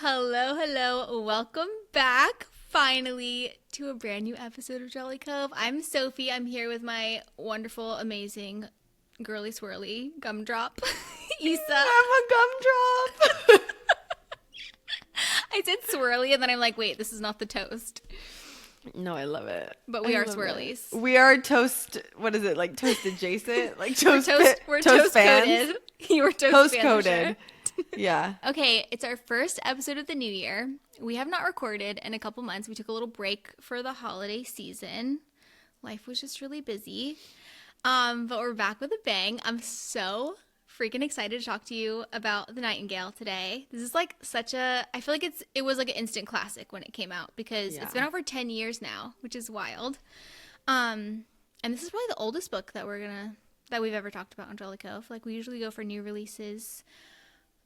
Hello. Welcome back, finally, to a brand new episode of Jolly Cove. I'm Sophie. I'm here with my wonderful, amazing, girly swirly gumdrop, Issa. I'm a gumdrop. I said swirly, and then I'm like, wait, this is not the toast. No, I love it. But we are swirlies. We are toast. What is it? Like toast adjacent? Like toast. We're toast coded. You were toast coded. Yeah. Okay, it's our first episode of the new year. We have not recorded in a couple months. We took a little break for the holiday season. Life was just really busy. But we're back with a bang. I'm so freaking excited to talk to you about the Nightingale today. This is like I feel like it was like an instant classic when it came out because It's been over 10 years now, which is wild. And this is probably the oldest book that we've ever talked about on Jolly Cove. Like we usually go for new releases.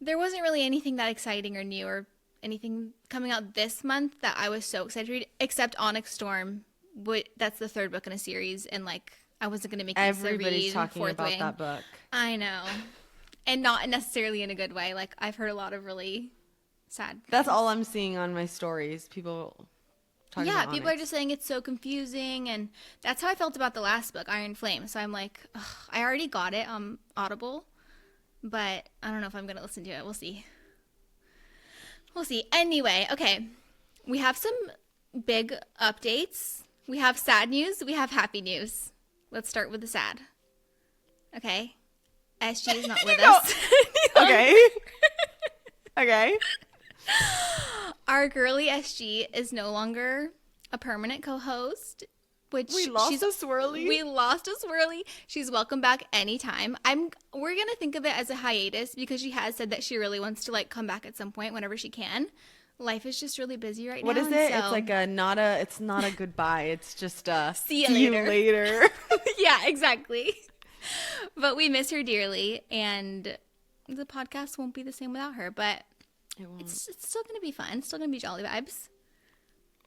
There wasn't really anything that exciting or new or anything coming out this month that I was so excited to read, except Onyx Storm. That's the third book in a series, and like I wasn't going to make it Everybody's talking about that book. I know. And not necessarily in a good way. Like, I've heard a lot of really sad things. That's all I'm seeing on my stories. People talking about people Onyx. are just saying it's so confusing. And that's how I felt about the last book, Iron Flame. So I'm like, ugh, I already got it on Audible. But I don't know if I'm going to listen to it. We'll see. Anyway, okay. We have some big updates. We have sad news. We have happy news. Let's start with the sad. Okay. SG is not with us. Okay. Our girly SG is no longer a permanent co-host, which We lost a swirly. She's welcome back anytime. We're gonna think of it as a hiatus because she has said that she really wants to like come back at some point whenever she can. Life is just really busy right now. What is it? It's like it's not a goodbye. It's just a see you later. Yeah, exactly. But we miss her dearly, and the podcast won't be the same without her. But it's still going to be fun. It's still going to be jolly vibes.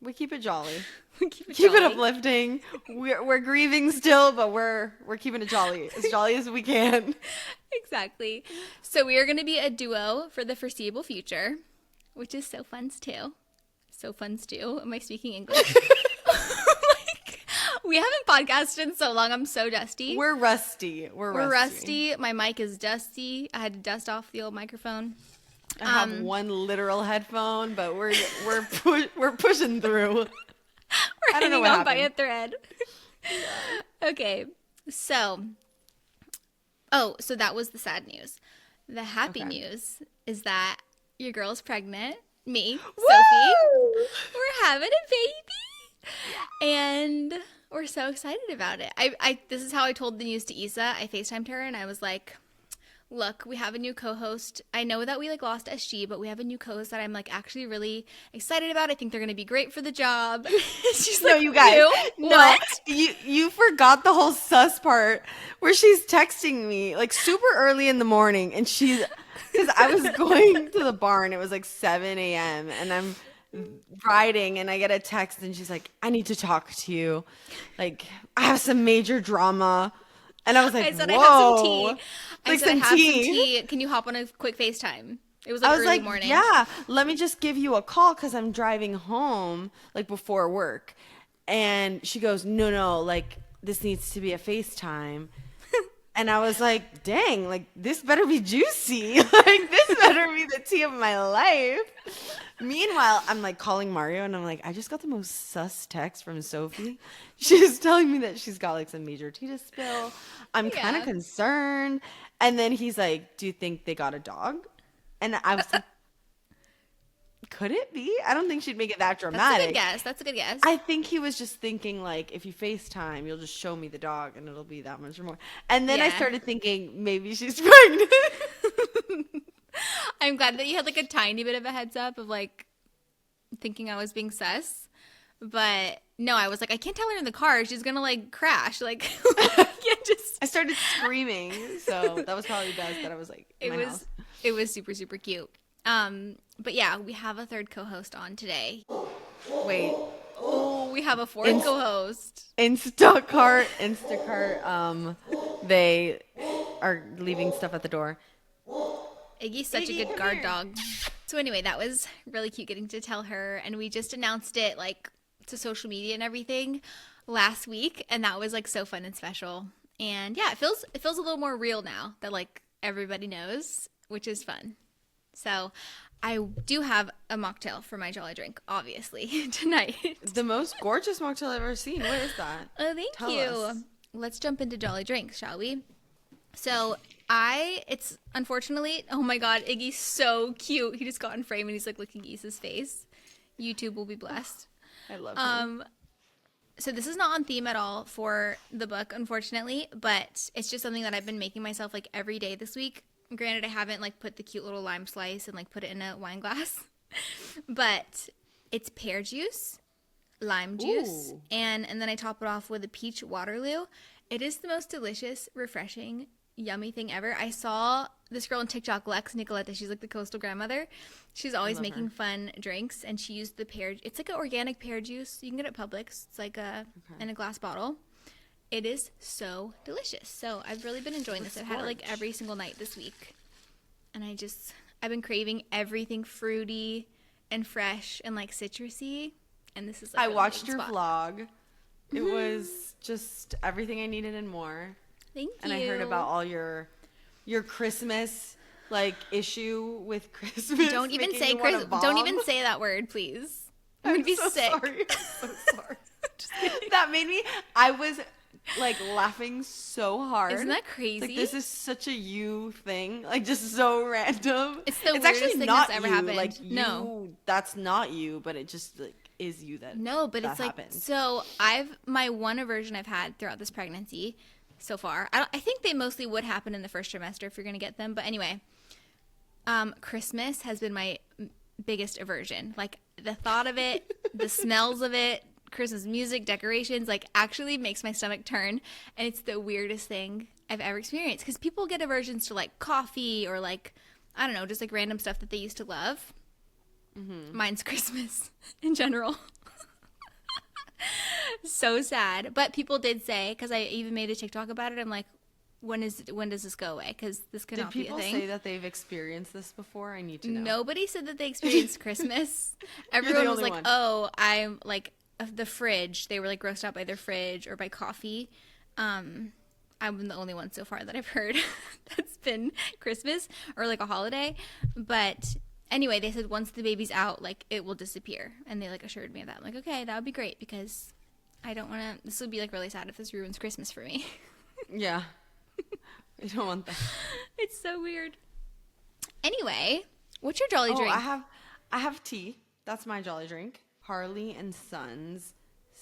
We keep it jolly. Keep it uplifting. We're grieving still, but we're keeping it jolly as we can. Exactly. So we are going to be a duo for the foreseeable future, which is so fun too. Am I speaking English? We haven't podcasted in so long. I'm so dusty. We're rusty. My mic is dusty. I had to dust off the old microphone. I have one literal headphone, but we're pushing through. We're hanging on by a thread. Okay. So that was the sad news. The happy news is that your girl's pregnant. Me, Woo! Sophie. We're having a baby. And we're so excited about it. This is how I told the news to Issa. I FaceTimed her and I was like, look, we have a new co-host. I know that we like lost SG, but we have a new co-host that I'm like actually really excited about. I think they're going to be great for the job. She's like, no, you guys. What? No, you forgot the whole sus part where she's texting me like super early in the morning and because I was going to the barn. It was like 7 a.m. and I'm riding and I get a text and she's like, I need to talk to you. Like, I have some major drama. And I was like, I said, whoa. I have some tea. I have some tea. Can you hop on a quick FaceTime? It was like early morning. Yeah, let me just give you a call because I'm driving home like before work. And she goes, no, like this needs to be a FaceTime. And I was like, dang, like this better be juicy. Like this better be the tea of my life. Meanwhile, I'm like calling Mario and I'm like, I just got the most sus text from Sophie. She's telling me that she's got like some major tea to spill. I'm kind of concerned. And then he's like, do you think they got a dog? And I was like, could it be? I don't think she'd make it that dramatic. That's a good guess. I think he was just thinking like, if you FaceTime, you'll just show me the dog and it'll be that much more. And then I started thinking maybe she's pregnant. I'm glad that you had like a tiny bit of a heads up of like thinking I was being sus. But no, I was like, I can't tell her in the car. She's going to like crash. Like, I started screaming. So that was probably best that I was like, it was super, super cute. But yeah, we have a third co-host on today. Wait. Oh, we have a fourth co-host. Instacart. They are leaving stuff at the door. Iggy's such a good guard dog. So anyway, that was really cute getting to tell her, and we just announced it like to social media and everything last week, and that was like so fun and special. And yeah, it feels a little more real now that like everybody knows, which is fun. So I do have a mocktail for my Jolly drink, obviously, tonight. The most gorgeous mocktail I've ever seen. What is that? Oh, thank Tell you. us. Let's jump into Jolly drinks, shall we? So it's unfortunately, oh my God, Iggy's so cute. He just got in frame and he's like licking Issa's face. YouTube will be blessed. I love him. So this is not on theme at all for the book, unfortunately, but it's just something that I've been making myself like every day this week. Granted, I haven't like put the cute little lime slice and like put it in a wine glass, but it's pear juice, lime juice, Ooh. and then I top it off with a peach Waterloo. It is the most delicious, refreshing, yummy thing ever. I saw this girl on TikTok, Lex Nicoletta. She's like the coastal grandmother. She's always making her. fun drinks, and she used the pear. It's like an organic pear juice. You can get it at Publix. It's like in a glass bottle. It is so delicious. So I've really been enjoying this. I've had it like every single night this week, and I've been craving everything fruity and fresh and like citrusy. And this is like I a really watched good your spot. vlog. It was just everything I needed and more. Thank you. And I heard about all your Christmas like issue with Christmas. Don't even making say you wanna Don't even vom. say that word, please. I'm gonna I'm be so sick. sorry. I'm so sorry. That made me. I was like laughing so hard. Isn't that It's crazy? like this is such a you thing, like just so random. It's the weirdest actually thing not that's ever you. happened. Like No. you, that's not you, but it just like is you that. No, but that it's like happened. so. My one aversion I've had throughout this pregnancy so far. I think they mostly would happen in the first trimester if you're gonna get them. But anyway, Christmas has been my biggest aversion. Like the thought of it, the smells of it, Christmas music, decorations, like actually makes my stomach turn, and it's the weirdest thing I've ever experienced. Because people get aversions to like coffee or like I don't know, just like random stuff that they used to love. Mine's Christmas in general. So sad. But people did say, because I even made a TikTok about it, I'm like, when does this go away? Because this Did cannot be a people thing. say that they've experienced this before? I need to know. Nobody said that they experienced Christmas. the Everyone was only like, one. oh, I'm like the fridge. They were like grossed out by their fridge or by coffee. I'm the only one so far that I've heard that's been Christmas or like a holiday. But anyway, they said once the baby's out, like it will disappear. And they like assured me of that. I'm like, okay, that would be great because I don't want to, this would be like really sad if this ruins Christmas for me. Yeah. I don't want that. It's so weird. Anyway, what's your Jolly drink? I have tea. That's my Jolly drink. Harley and Sons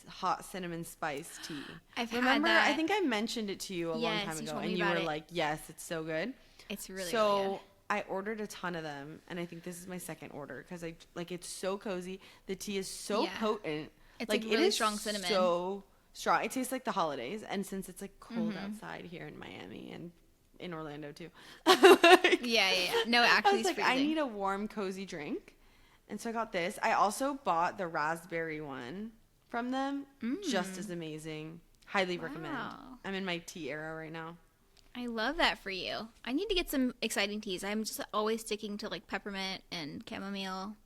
hot cinnamon spice tea. I've had Remember, that. I think I mentioned it to you a long Yes, time you ago, told me and you about were it. like, "Yes, it's so good." It's really, so really good. I ordered a ton of them, and I think this is my second order because I like it's so cozy. The tea is so Yeah. potent. It's like like it really is strong cinnamon. So strong. It tastes like the holidays, and since it's like cold Mm-hmm. outside here in Miami and in Orlando too. Yeah. No, I actually, was it's like, I freezing. need a warm, cozy drink. And so I got this. I also bought the raspberry one from them. Just as amazing. Highly recommend. Wow. I'm in my tea era right now. I love that for you. I need to get some exciting teas. I'm just always sticking to like peppermint and chamomile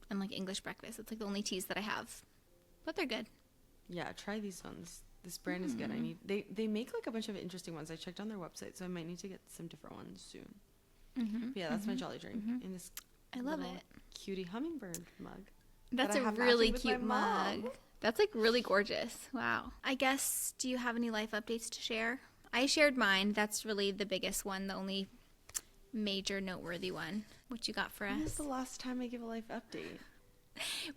and like English breakfast. It's like the only teas that I have, but they're good. Yeah, try these ones. This brand is good. They make like a bunch of interesting ones. I checked on their website, so I might need to get some different ones soon. But yeah, that's my Jolly drink in this. I love little it. Cutie hummingbird mug. That's that I a have really matching with my cute mom. mug. That's like really gorgeous. Wow. I guess, do you have any life updates to share? I shared mine. That's really the biggest one, the only major noteworthy one. What you got for When was us? the last time I give a life update?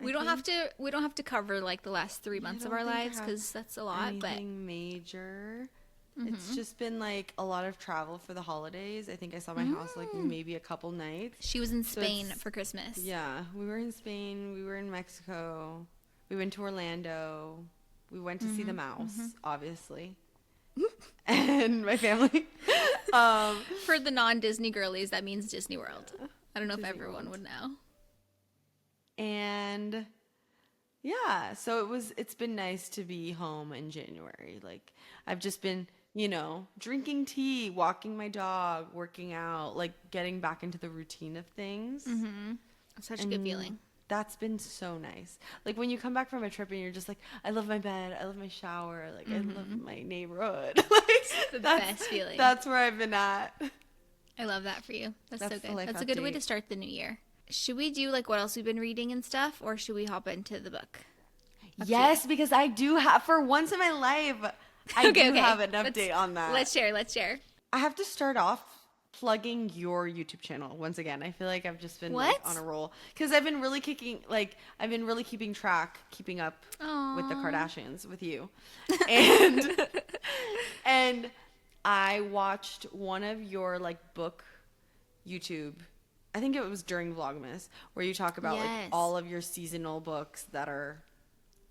We don't have to cover like the last 3 months of don't our think I lives have because that's a lot. But Anything major? It's just been like a lot of travel for the holidays. I think I saw my house like maybe a couple nights. she was in Spain it's- for Christmas. Yeah, we were in Spain. We were in Mexico. We went to Orlando. We went to see the mouse, obviously, and my family. For the non-Disney girlies, that means Disney World. I don't know if Disney everyone World. would know. And yeah, so it's been nice to be home in January. Like I've just been you know, drinking tea, walking my dog, working out, like getting back into the routine of things. Such a good feeling. That's been so nice. Like when you come back from a trip and you're just like, I love my bed, I love my shower, like I love my neighborhood. Like The best feeling. That's where I've been at. I love that for you. That's so That's the good. life That's a good way update. to start the new year. Should we do like what else we've been reading and stuff, or should we hop into the book? Yes, because I do have, for once in my life, I do have an update on that. Let's share. I have to start off plugging your YouTube channel once again. I feel like I've just been like, on a roll because I've been really keeping up with the Kardashians with you, and I watched one of your like book YouTube. I think it was during Vlogmas where you talk about like all of your seasonal books that are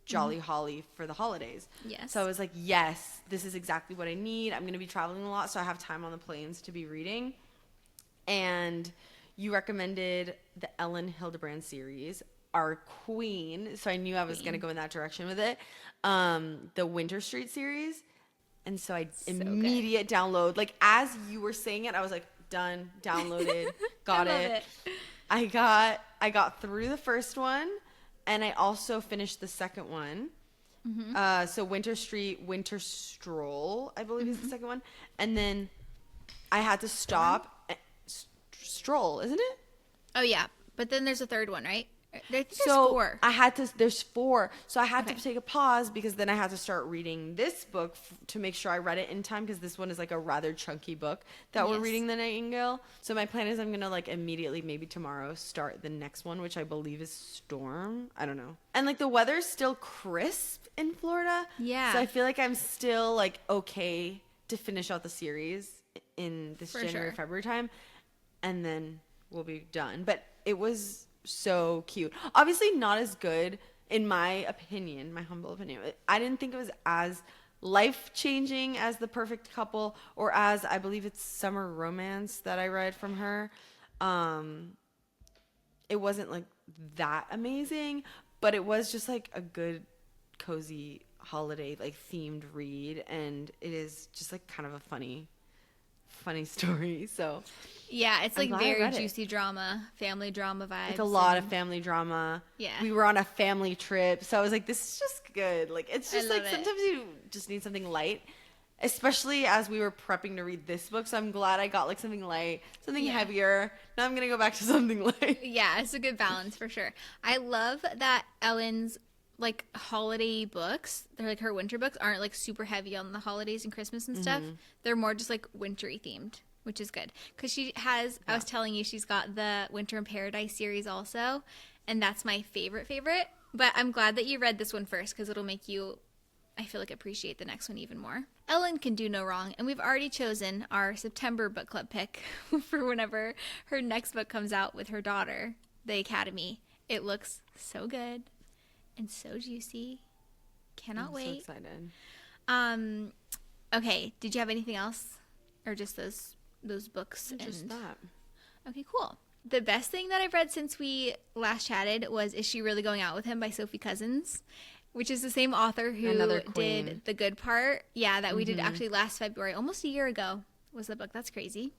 Jolly Holly for the holidays. Yes. So I was like, yes, this is exactly what I need. I'm going to be traveling a lot, so I have time on the planes to be reading. And you recommended the Ellen Hildebrand series, our queen. So I knew I was going to go in that direction with it. The Winter Street series. And so I immediate download. Like as you were saying it, I was like, done, downloaded, got it. I got through the first one. And I also finished the second one. So Winter Street, Winter Stroll, I believe is the second one. And then I had to stop. Stroll, isn't it? Oh, yeah. But then there's a third one, right? There's four. There's four. So I had to take a pause because then I had to start reading this book to make sure I read it in time because this one is like a rather chunky book that we're reading, the Nightingale. So my plan is I'm going to like immediately, maybe tomorrow, start the next one, which I believe is Storm. I don't know. And like the weather's still crisp in Florida. Yeah. So I feel like I'm still like okay to finish out the series in this January, February time. And then we'll be done. But it was so cute. Obviously not as good, in my opinion, my humble opinion. I didn't think it was as life-changing as The Perfect Couple or as, I believe it's Summer Romance that I read from her. It wasn't like that amazing, but it was just like a good, cozy holiday, like themed read. And it is just like kind of a funny story. So yeah, it's like very juicy drama, family drama vibes. Like a lot of family drama. Yeah. We were on a family trip. So I was like, this is just good. Like, it's just like, sometimes you just need something light, especially as we were prepping to read this book. So I'm glad I got like something light, something heavier. Now I'm going to go back to something light. Yeah, it's a good balance for sure. I love that Ellen's like holiday books, they're like her winter books, aren't like super heavy on the holidays and Christmas and stuff. They're more just like wintry themed, which is good because she has I was telling you, she's got the Winter in Paradise series also, and that's my favorite, but I'm glad that you read this one first because it'll make you, I feel like, appreciate the next one even more. Ellen can do no wrong, and we've already chosen our September book club pick for whenever her next book comes out with her daughter, The Academy. It looks so good and so juicy. Cannot wait. So excited. Okay, did you have anything else? Or just those books? Just that. Okay, cool. The best thing that I've read since we last chatted was Is She Really Going Out With Him by Sophie Cousins, which is the same author who did The Good Part. Yeah, that we did actually last February, almost a year ago was the book. That's crazy.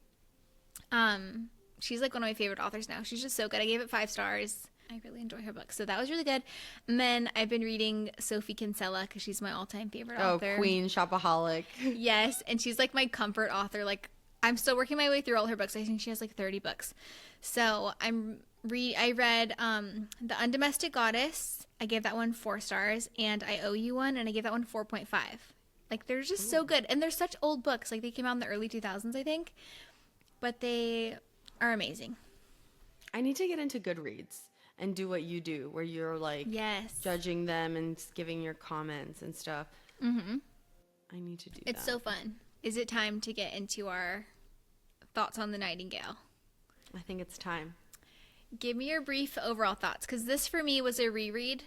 She's like one of my favorite authors now. She's just so good. I gave it 5 stars. I really enjoy her books. So that was really good. And then I've been reading Sophie Kinsella because she's my all-time favorite author. Oh, Queen Shopaholic. Yes, and she's like my comfort author. Like, I'm still working my way through all her books. I think she has like 30 books. So I read The Undomestic Goddess. I gave that one 4 stars. And I Owe You One, and I gave that one 4.5. Like, they're just so good. And they're such old books. Like, they came out in the early 2000s, I think. But they are amazing. I need to get into Goodreads and do what you do, where you're like judging them and giving your comments and stuff. I need to do that. It's so fun. Is it time to get into our thoughts on the Nightingale? I think it's time. Give me your brief overall thoughts, because this for me was a reread,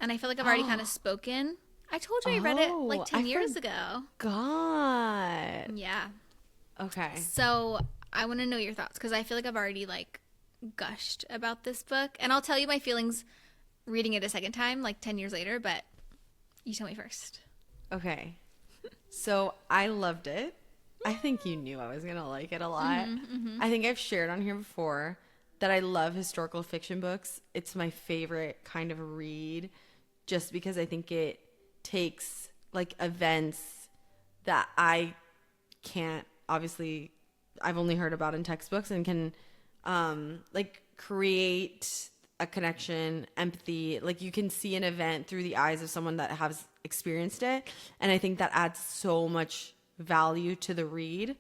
and I feel like I've already kind of spoken. I told you I read it like 10 years ago. God. Yeah. Okay. So I want to know your thoughts, because I feel like I've already like gushed about this book, and I'll tell you my feelings reading it a second time, like 10 years later, but you tell me first. Okay. So I loved it. I think you knew I was going to like it a lot. I think I've shared on here before that I love historical fiction books. It's my favorite kind of read just because I think it takes like events that I can't obviously I've only heard about in textbooks and can like create a connection, empathy. Like you can see an event through the eyes of someone that has experienced it, and I think that adds so much value to the read.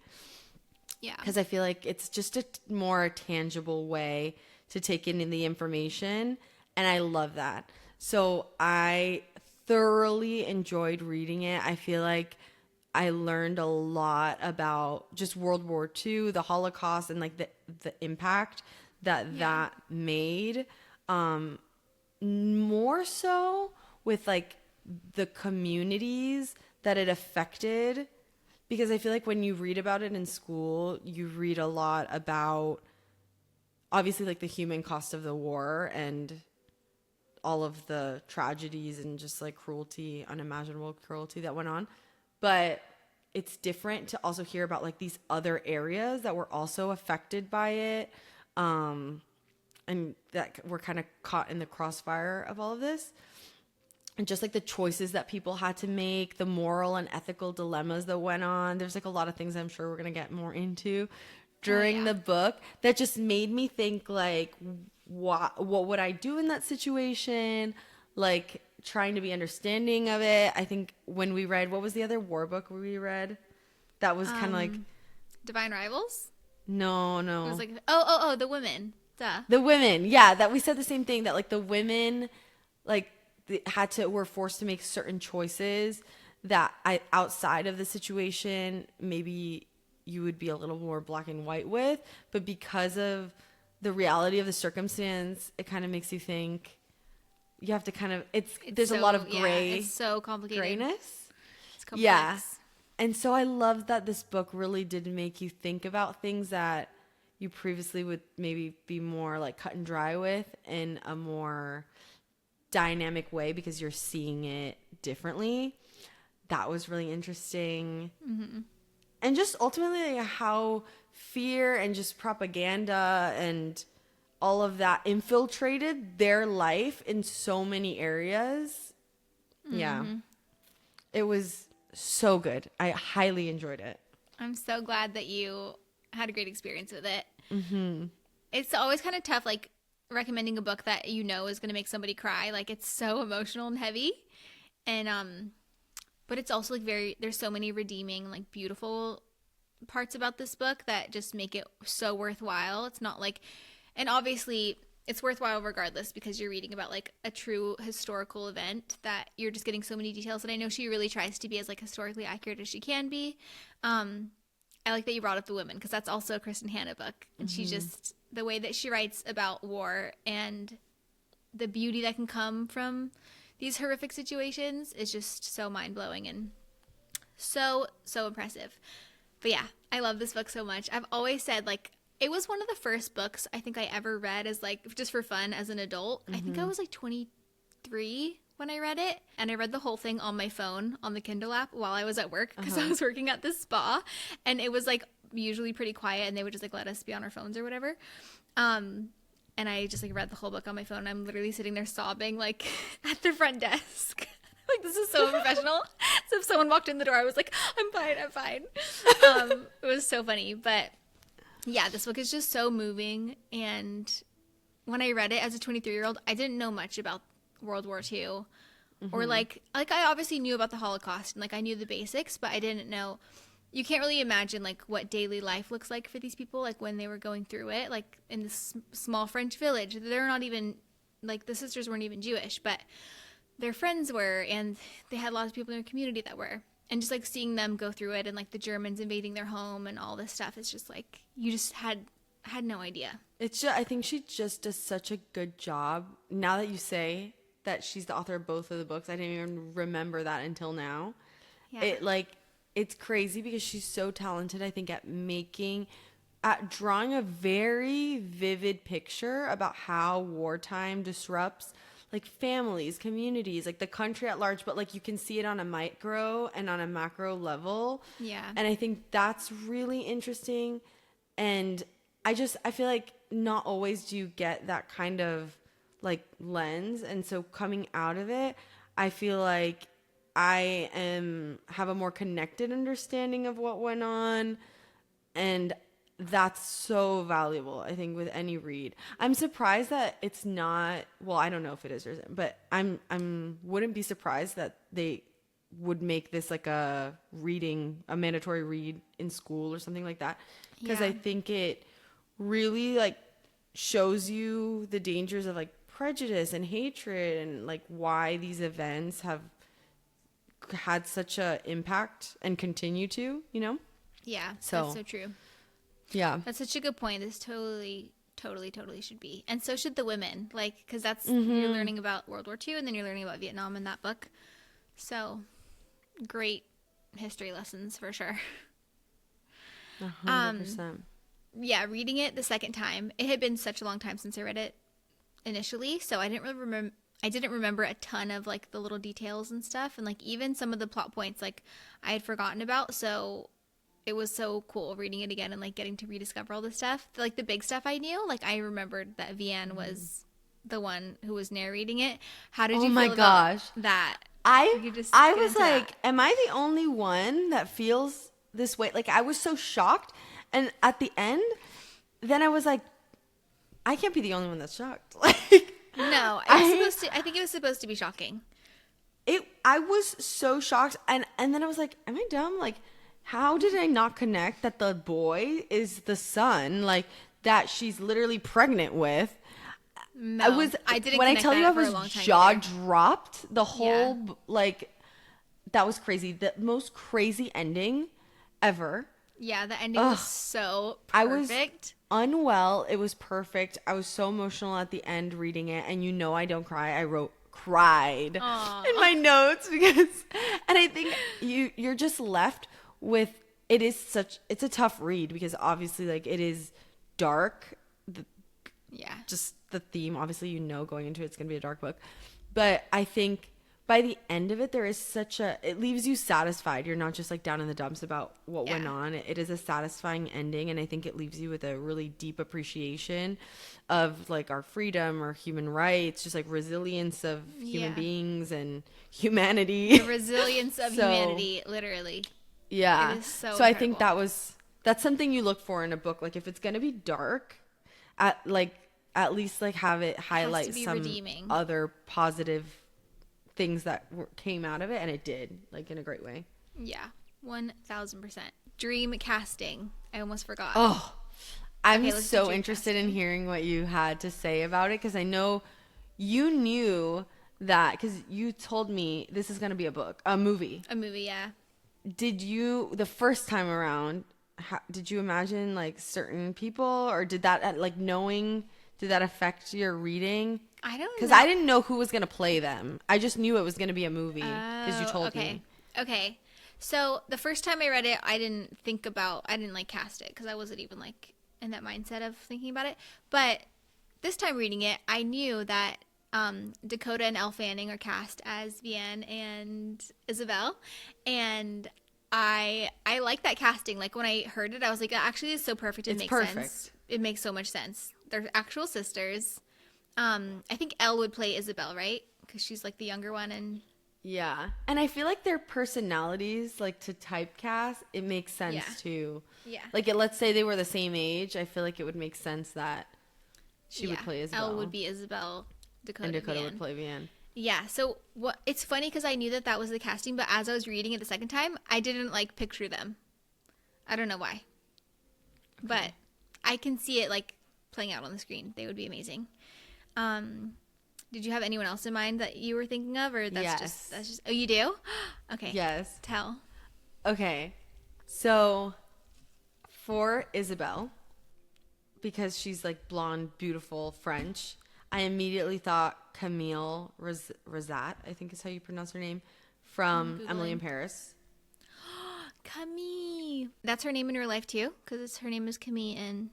Yeah. Because I feel like it's just a more tangible way to take in the information, and I love that. So I thoroughly enjoyed reading it. I feel like I learned a lot about just World War II, the Holocaust, and like the impact that that made. More so with like the communities that it affected, because I feel like when you read about it in school, you read a lot about obviously like the human cost of the war and all of the tragedies and just like cruelty, unimaginable cruelty that went on. But it's different to also hear about like these other areas that were also affected by it. And that were kind of caught in the crossfire of all of this. And just like the choices that people had to make, the moral and ethical dilemmas that went on. There's like a lot of things I'm sure we're going to get more into during the book that just made me think like, what would I do in that situation? Like trying to be understanding of it. I think when we read, what was the other war book we read? That was kind of like... Divine Rivals? No. It was like, the women. Duh. The women, yeah, that we said the same thing, that like the women like were forced to make certain choices that outside of the situation maybe you would be a little more black and white with, but because of the reality of the circumstance, it kind of makes you think you have to kind of there's a lot of gray. It's so complicated. Grayness. It's complex. Yeah. And so I love that this book really did make you think about things that you previously would maybe be more like cut and dry with in a more dynamic way because you're seeing it differently. That was really interesting. Mm-hmm. And just ultimately like how fear and just propaganda and all of that infiltrated their life in so many areas. Mm-hmm. Yeah. It was so good. I highly enjoyed it. I'm so glad that you had a great experience with it. Mm-hmm. It's always kind of tough, like recommending a book that you know is going to make somebody cry. Like it's so emotional and heavy, and but it's also like there's so many redeeming, like beautiful parts about this book that just make it so worthwhile. It's not like, and obviously it's worthwhile regardless because you're reading about like a true historical event that you're just getting so many details. And I know she really tries to be as like historically accurate as she can be. I like that you brought up the women because that's also a Kristin Hannah book. And she just, the way that she writes about war and the beauty that can come from these horrific situations is just so mind-blowing and so impressive. But yeah, I love this book so much. I've always said like, it was one of the first books I think I ever read as like, just for fun as an adult. I think I was like 23 when I read it, and I read the whole thing on my phone on the Kindle app while I was at work because I was working at this spa, and it was like usually pretty quiet and they would just like let us be on our phones or whatever. And I just like read the whole book on my phone. I'm literally sitting there sobbing like at the front desk. Like this is so unprofessional. So if someone walked in the door, I was like, I'm fine. It was so funny. But yeah, this book is just so moving. And when I read it as a 23-year-old, I didn't know much about World War II or like I obviously knew about the Holocaust and like I knew the basics, but I didn't know, you can't really imagine like what daily life looks like for these people like when they were going through it, like in this small French village. They're not even like, the sisters weren't even Jewish, but their friends were, and they had lots of people in their community that were, and just like seeing them go through it and like the Germans invading their home and all this stuff, it's just like you just had no idea. It's just, I think she just does such a good job. Now that you say that she's the author of both of the books, I didn't even remember that until now. Yeah. It's crazy because she's so talented, I think, at drawing a very vivid picture about how wartime disrupts like families, communities, like the country at large, but like you can see it on a micro and on a macro level. Yeah. And I think that's really interesting. And I feel like not always do you get that kind of like lens. And so coming out of it, I feel like I have a more connected understanding of what went on. And that's so valuable, I think, with any read. I'm surprised that it's not, well, I don't know if it is or isn't, but I'm wouldn't be surprised that they would make this like a mandatory read in school or something like that. Because I think it really like shows you the dangers of like prejudice and hatred and like why these events have had such a impact and continue to, you know? Yeah, that's so true. Yeah. That's such a good point. This totally should be. And so should the women. Like, because that's, you're learning about World War II and then you're learning about Vietnam in that book. So, great history lessons for sure. 100%. Yeah, reading it the second time, it had been such a long time since I read it initially. So I didn't remember a ton of like the little details and stuff. And like even some of the plot points, like I had forgotten about. So it was so cool reading it again and like getting to rediscover all this stuff. Like the big stuff I knew, like I remembered that Vianne was the one who was narrating it. How did you feel about that? I was like, am I the only one that feels this way? Like I was so shocked. And at the end, then I was like, I can't be the only one that's shocked. Like no, I think it was supposed to be shocking. I was so shocked. And then I was like, am I dumb? Like, how did I not connect that the boy is the son, like that she's literally pregnant with? No, I didn't. When I tell you I was jaw dropped, the whole like that was crazy. The most crazy ending ever. Yeah, the ending was so perfect. I was unwell. It was perfect. I was so emotional at the end reading it, and you know I don't cry. I cried in my notes because, and I think you're just left with it's a tough read because obviously like it is dark. Just the theme, obviously, you know, going into it's going to be a dark book, but I think by the end of it, there is it leaves you satisfied. You're not just like down in the dumps about what went on. It is a satisfying ending. And I think it leaves you with a really deep appreciation of like our freedom or human rights, just like resilience of human beings and humanity. The resilience of humanity, literally. Yeah. It is so incredible. I think that's something you look for in a book. Like if it's going to be dark, at least like have it highlight some redeeming. Other positive things that came out of it, and it did, like in a great way. Yeah, 1000%. Dream casting. I almost forgot. Oh, I'm so interested in hearing what you had to say about it, because I know you knew that, because you told me this is going to be a movie. A movie, yeah. Did you, the first time around, did you imagine like certain people, or did that, like knowing, did that affect your reading? I don't know. Because I didn't know who was going to play them. I just knew it was going to be a movie because you told me. Okay. So the first time I read it, I didn't like cast it because I wasn't even like in that mindset of thinking about it. But this time reading it, I knew that Dakota and Elle Fanning are cast as Vianne and Isabel. And I like that casting. Like when I heard it, I was like, that actually is so perfect. It makes sense. It makes so much sense. They're actual sisters. I think Elle would play Isabel, right? Because she's like the younger one, and yeah. And I feel like their personalities, like to typecast, it makes sense too. Yeah. Like let's say they were the same age, I feel like it would make sense that she would play Isabel. Elle would be Isabel. Dakota would play Vianne. Yeah. So it's funny because I knew that was the casting, but as I was reading it the second time, I didn't like picture them. I don't know why, but I can see it like playing out on the screen. They would be amazing. Did you have anyone else in mind that you were thinking of, or that's just oh, you do? Okay. Yes. Tell. Okay. So for Isabel, because she's like blonde, beautiful, French, I immediately thought Camille Rosat, I think is how you pronounce her name, from Emily in Paris. Camille. That's her name in real life too, because her name is Camille in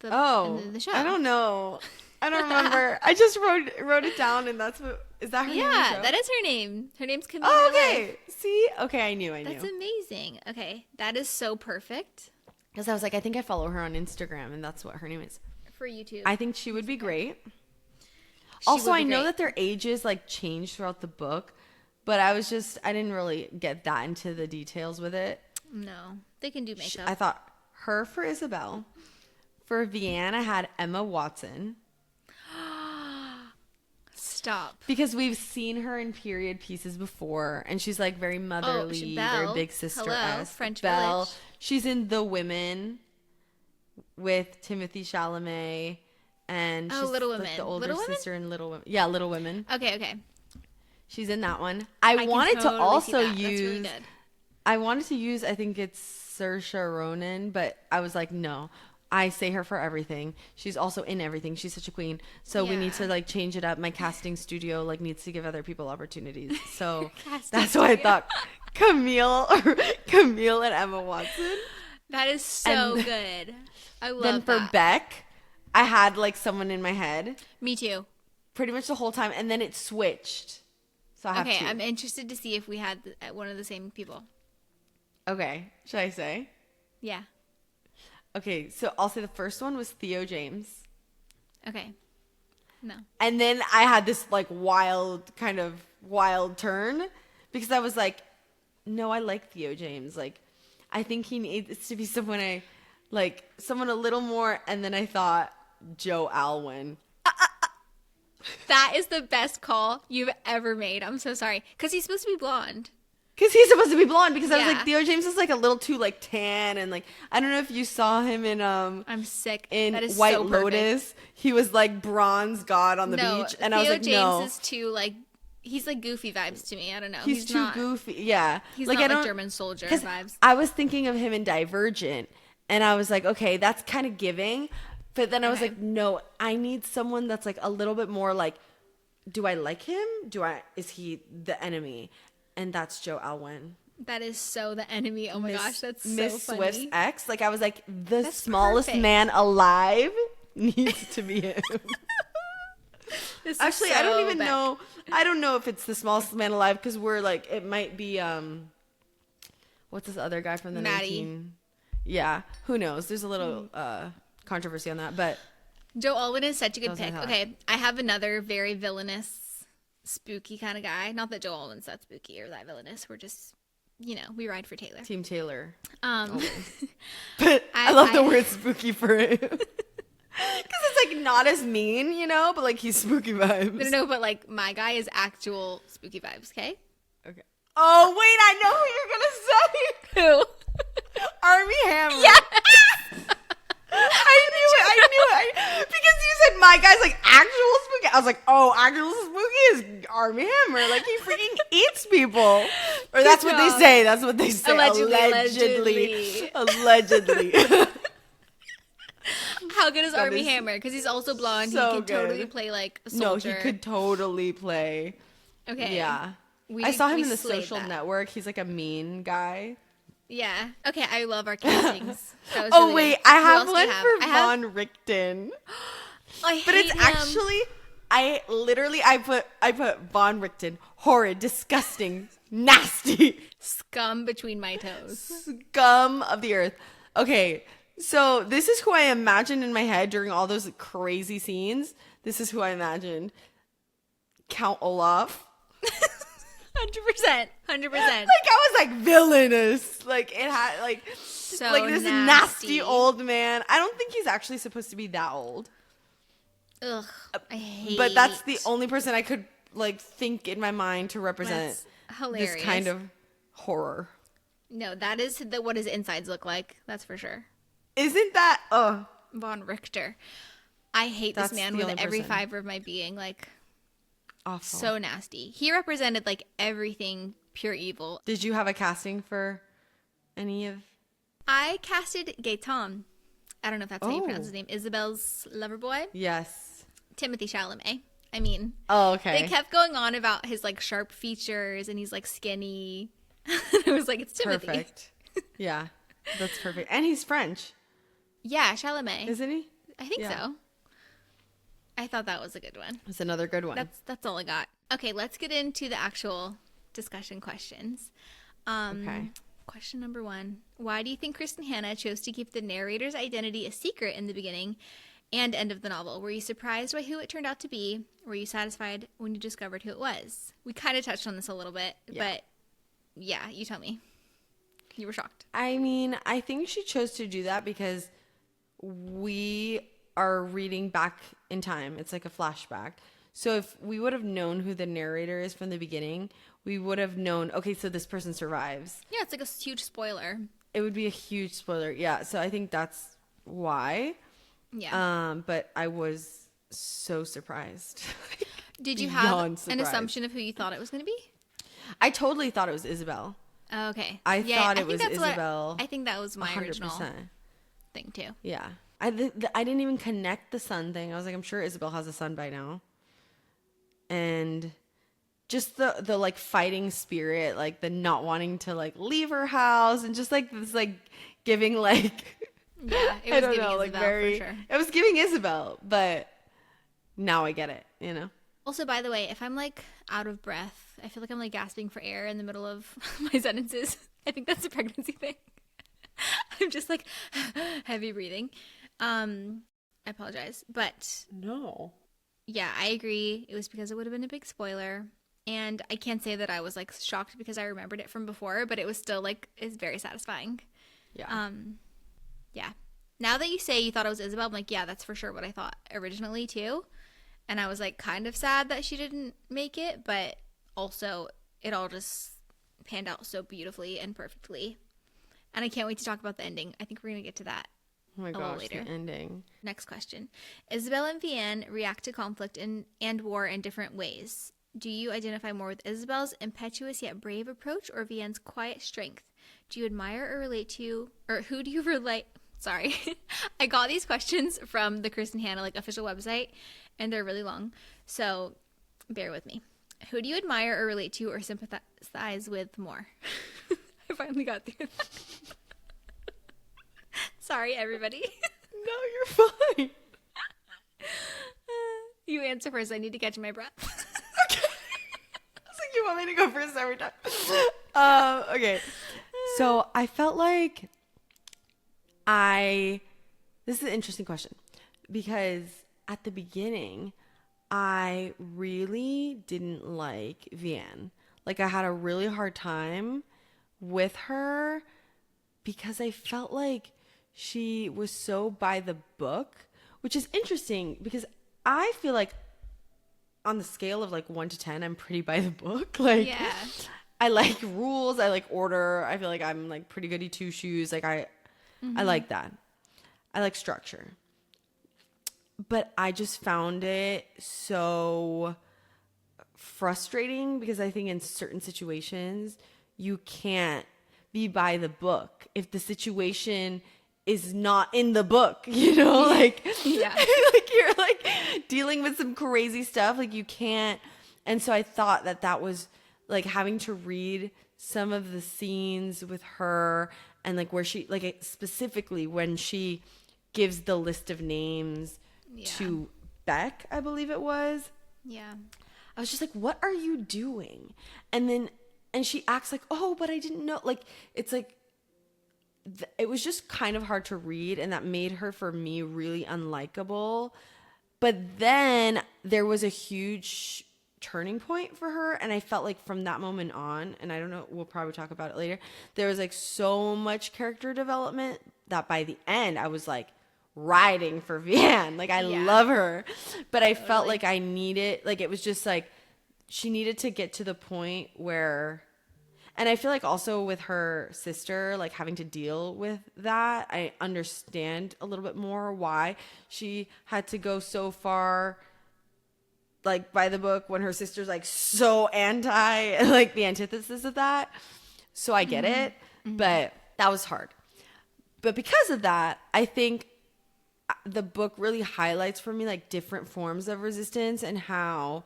the show. I don't know. I don't remember. I just wrote it down, and that's what is that her name? Yeah, that is her name. Her name's Camille. Oh, okay. See, okay, I knew. That's amazing. Okay, that is so perfect Because I was like, I think I follow her on Instagram, and that's what her name is. for you too. I think she would be great. She Also, would be I know great. that their ages like change throughout the book, but I didn't really get that into the details with it. No, they can do makeup. I thought her for Isabel. For Vianne, I had Emma Watson. Stop. Because we've seen her in period pieces before, and she's like very motherly, very Belle. big sister. Hello, French Belle. Village. She's in The Women with Timothy Chalamet, and she's Little like Women. the older Little Women? sister in Little Women. Yeah, Little Women. Okay. She's in that one. I can wanted to totally see also that. That's use. really good. I wanted to use. I think it's Saoirse Ronan, but I was like, no. I say her for everything. She's also in everything. She's such a queen. So we need to Yeah. like change it up. My casting studio like needs to give other people opportunities. So Casting that's why I studio. thought Camille and Emma Watson. That is so And good. I love Then for that. Beck, I had like someone in my head Me too. pretty much the whole time, and then it switched. So I have Okay, two. I'm interested to see if we had one of the same people. Okay, should I say? Yeah. Okay, so I'll say the first one was Theo James. Okay. No. And then I had this like wild turn because I was like, no, I like Theo James. Like, I think he needs to be someone someone a little more. And then I thought Joe Alwyn. That is the best call you've ever made. I'm so sorry. Because he's supposed to be blonde. Because he's supposed to be blonde. Because I was Yeah. like, Theo James is like a little too like tan. And like, I don't know if you saw him in I'm sick. in That is White so perfect. Lotus. He was like bronze god on the No, beach. And Theo I was like, James no. is too like he's like goofy vibes to me. I don't know. He's too not, goofy. Yeah. He's like, not I like don't, German soldier 'cause vibes. I was thinking of him in Divergent, and I was like, okay, that's kind of giving. But then I was Okay. like, no, I need someone that's like a little bit more like, do I like him? Is he the enemy? And that's Joe Alwyn. That is so the enemy. Oh my gosh, that's so Miss funny. Swift's ex. Like I was like, the That's smallest perfect. man alive needs to be him. This is Actually, I don't so even Beck. know. I don't know if it's the smallest man alive because we're like, it might be what's this other guy from the Maddie. 19? Yeah, who knows? There's a little controversy on that, but Joe Alwyn is such a good That was my pick. thought. Okay, I have another very villainous, spooky kind of guy. Not that Joe Alwyn's that spooky or that villainous. We're just, we ride for Taylor. Team Taylor. Um, But I love the I- word spooky for him because it's like not as mean, but like he's spooky vibes. no, but like my guy is actual spooky vibes. Okay. Okay. Oh wait, I know who you're gonna say. Who? Army Hammer. Yes. I knew it. Because you said my guy's like actual spooky. I was like, oh, actual spooky is Army Hammer. Like he freaking eats people. Or that's what they job. say. That's what they say. Allegedly. Allegedly. How good is That Army is Hammer? Because he's also blonde. so He could totally good. play like a No, soldier. he could totally play. Okay. Yeah. We- I saw him we in The slayed Social that. Network. He's like a mean guy. Yeah. Okay. I love our castings. That was Oh, really wait. good. I Who have else do one you have? for I have- Von Richten. I But hate it's him. actually, I put Von Richten, horrid, disgusting, nasty, scum between my toes. scum of the earth. Okay, so this is who I imagined in my head during all those crazy scenes. This is who I imagined. Count Olaf. 100%. 100%. Like I was like villainous. Like it had like So like this nasty old man. I don't think he's actually supposed to be that old. Ugh. I hate. But that's the only person I could like think in my mind to represent That's hilarious. this kind of horror. No, that is what his insides look like. That's for sure. Isn't that Von Richter. I hate That's this man the with only every person. fiber of my being. Like, awful? so nasty. He represented like everything pure evil. Did you have a casting for any of? I casted Gaetan. I don't know if that's how you pronounce Oh. his name. Isabel's lover boy, Yes. Timothy Chalamet. I mean, Oh, okay. they kept going on about his like sharp features and he's like skinny. It was like, it's Timothy. Perfect. Yeah, that's perfect. And he's French, Yeah, Chalamet. isn't he? I think Yeah. so. I thought that was a good one. It's another good one. That's all I got. Okay, let's get into the actual discussion questions. Okay. Question number 1. Why do you think Kristin Hannah chose to keep the narrator's identity a secret in the beginning and end of the novel? Were you surprised by who it turned out to be? Were you satisfied when you discovered who it was? We kind of touched on this a little bit, but yeah, you tell me. You were shocked. I mean, I think she chose to do that because we are reading back in time. It's like a flashback. So if we would have known who the narrator is from the beginning, we would have known, okay, so this person survives. Yeah, it's like a huge spoiler. It would be a huge spoiler. Yeah, so I think that's why. Yeah. But I was so surprised. Did you have an assumption of who you thought it was going to be? I totally thought it was Isabel. Oh, okay. I thought it was Isabel. I think that was my 100%. Original thing too. Yeah. I didn't even connect the son thing. I was like, I'm sure Isabel has a son by now. And just the like fighting spirit, like the not wanting to like leave her house, and just like this like giving like yeah, it was giving Isabel, like very for sure. It was giving Isabel, but now I get it, you know. Also, by the way, if I'm like out of breath, I feel like I'm like gasping for air in the middle of my sentences. I think that's a pregnancy thing. I'm just like heavy breathing. I apologize, but no. Yeah, I agree. It was because it would have been a big spoiler. And I can't say that I was like shocked because I remembered it from before, but it was still like, it's very satisfying. Yeah. Yeah. Now that you say you thought it was Isabel, I'm like, yeah, that's for sure what I thought originally too. And I was like kind of sad that she didn't make it, but also it all just panned out so beautifully and perfectly. And I can't wait to talk about the ending. I think we're going to get to that. Oh my gosh, the ending. Next question. Isabel and Vianne react to conflict and war in different ways. Do you identify more with Isabel's impetuous yet brave approach or Vianne's quiet strength? Do you admire or relate to, or who do you relate? Sorry. I got these questions from the Kristin Hannah like official website, and they're really long. So bear with me. Who do you admire or relate to or sympathize with more? I finally got through that. Sorry, everybody. No, you're fine. You answer first. I need to catch my breath. Okay. I was like, you want me to go first every time? Okay. So I felt like this is an interesting question because at the beginning, I really didn't like Vianne. Like I had a really hard time with her because I felt like she was so by the book, which is interesting because I feel like on the scale of like 1 to 10, I'm pretty by the book. Like, yeah. I like rules. I like order. I feel like I'm like pretty goody two shoes. Like I like that. I like structure. But I just found it so frustrating because I think in certain situations you can't be by the book if the situation is not in the book, you know, like, yeah. like you're like dealing with some crazy stuff, like you can't. And so I thought that was like having to read some of the scenes with her and like where she, like specifically when she gives the list of names to Beck, I believe it was. Yeah. I was just like, what are you doing? And she acts like, oh, but I didn't know. Like, it's like, it was just kind of hard to read, and that made her, for me, really unlikable. But then there was a huge turning point for her, and I felt like from that moment on, and I don't know, we'll probably talk about it later, there was like so much character development that by the end I was like riding for Vianne. Like I love her, but I felt like I needed, like it was just like she needed to get to the point where. And I feel like also with her sister, like having to deal with that, I understand a little bit more why she had to go so far, like by the book, when her sister's like so anti, like the antithesis of that. So I get it, but that was hard. But because of that, I think the book really highlights for me like different forms of resistance and how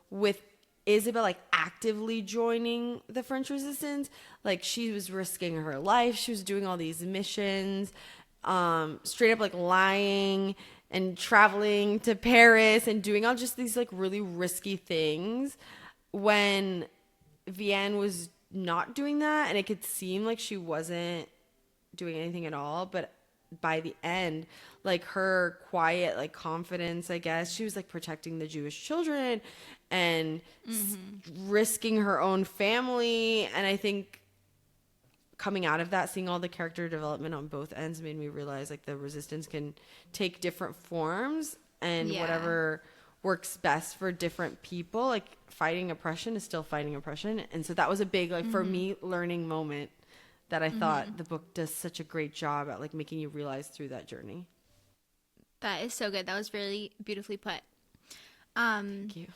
with Isabel like actively joining the French resistance, like she was risking her life, she was doing all these missions, straight up like lying and traveling to Paris and doing all just these like really risky things when Vianne was not doing that, and it could seem like she wasn't doing anything at all, but by the end, like her quiet like confidence, I guess she was like protecting the Jewish children and risking her own family. And I think coming out of that, seeing all the character development on both ends made me realize like the resistance can take different forms, and whatever works best for different people, like fighting oppression is still fighting oppression. And so that was a big like for me learning moment that I thought the book does such a great job at like making you realize through that journey. That is so good. That was really beautifully put. Thank you.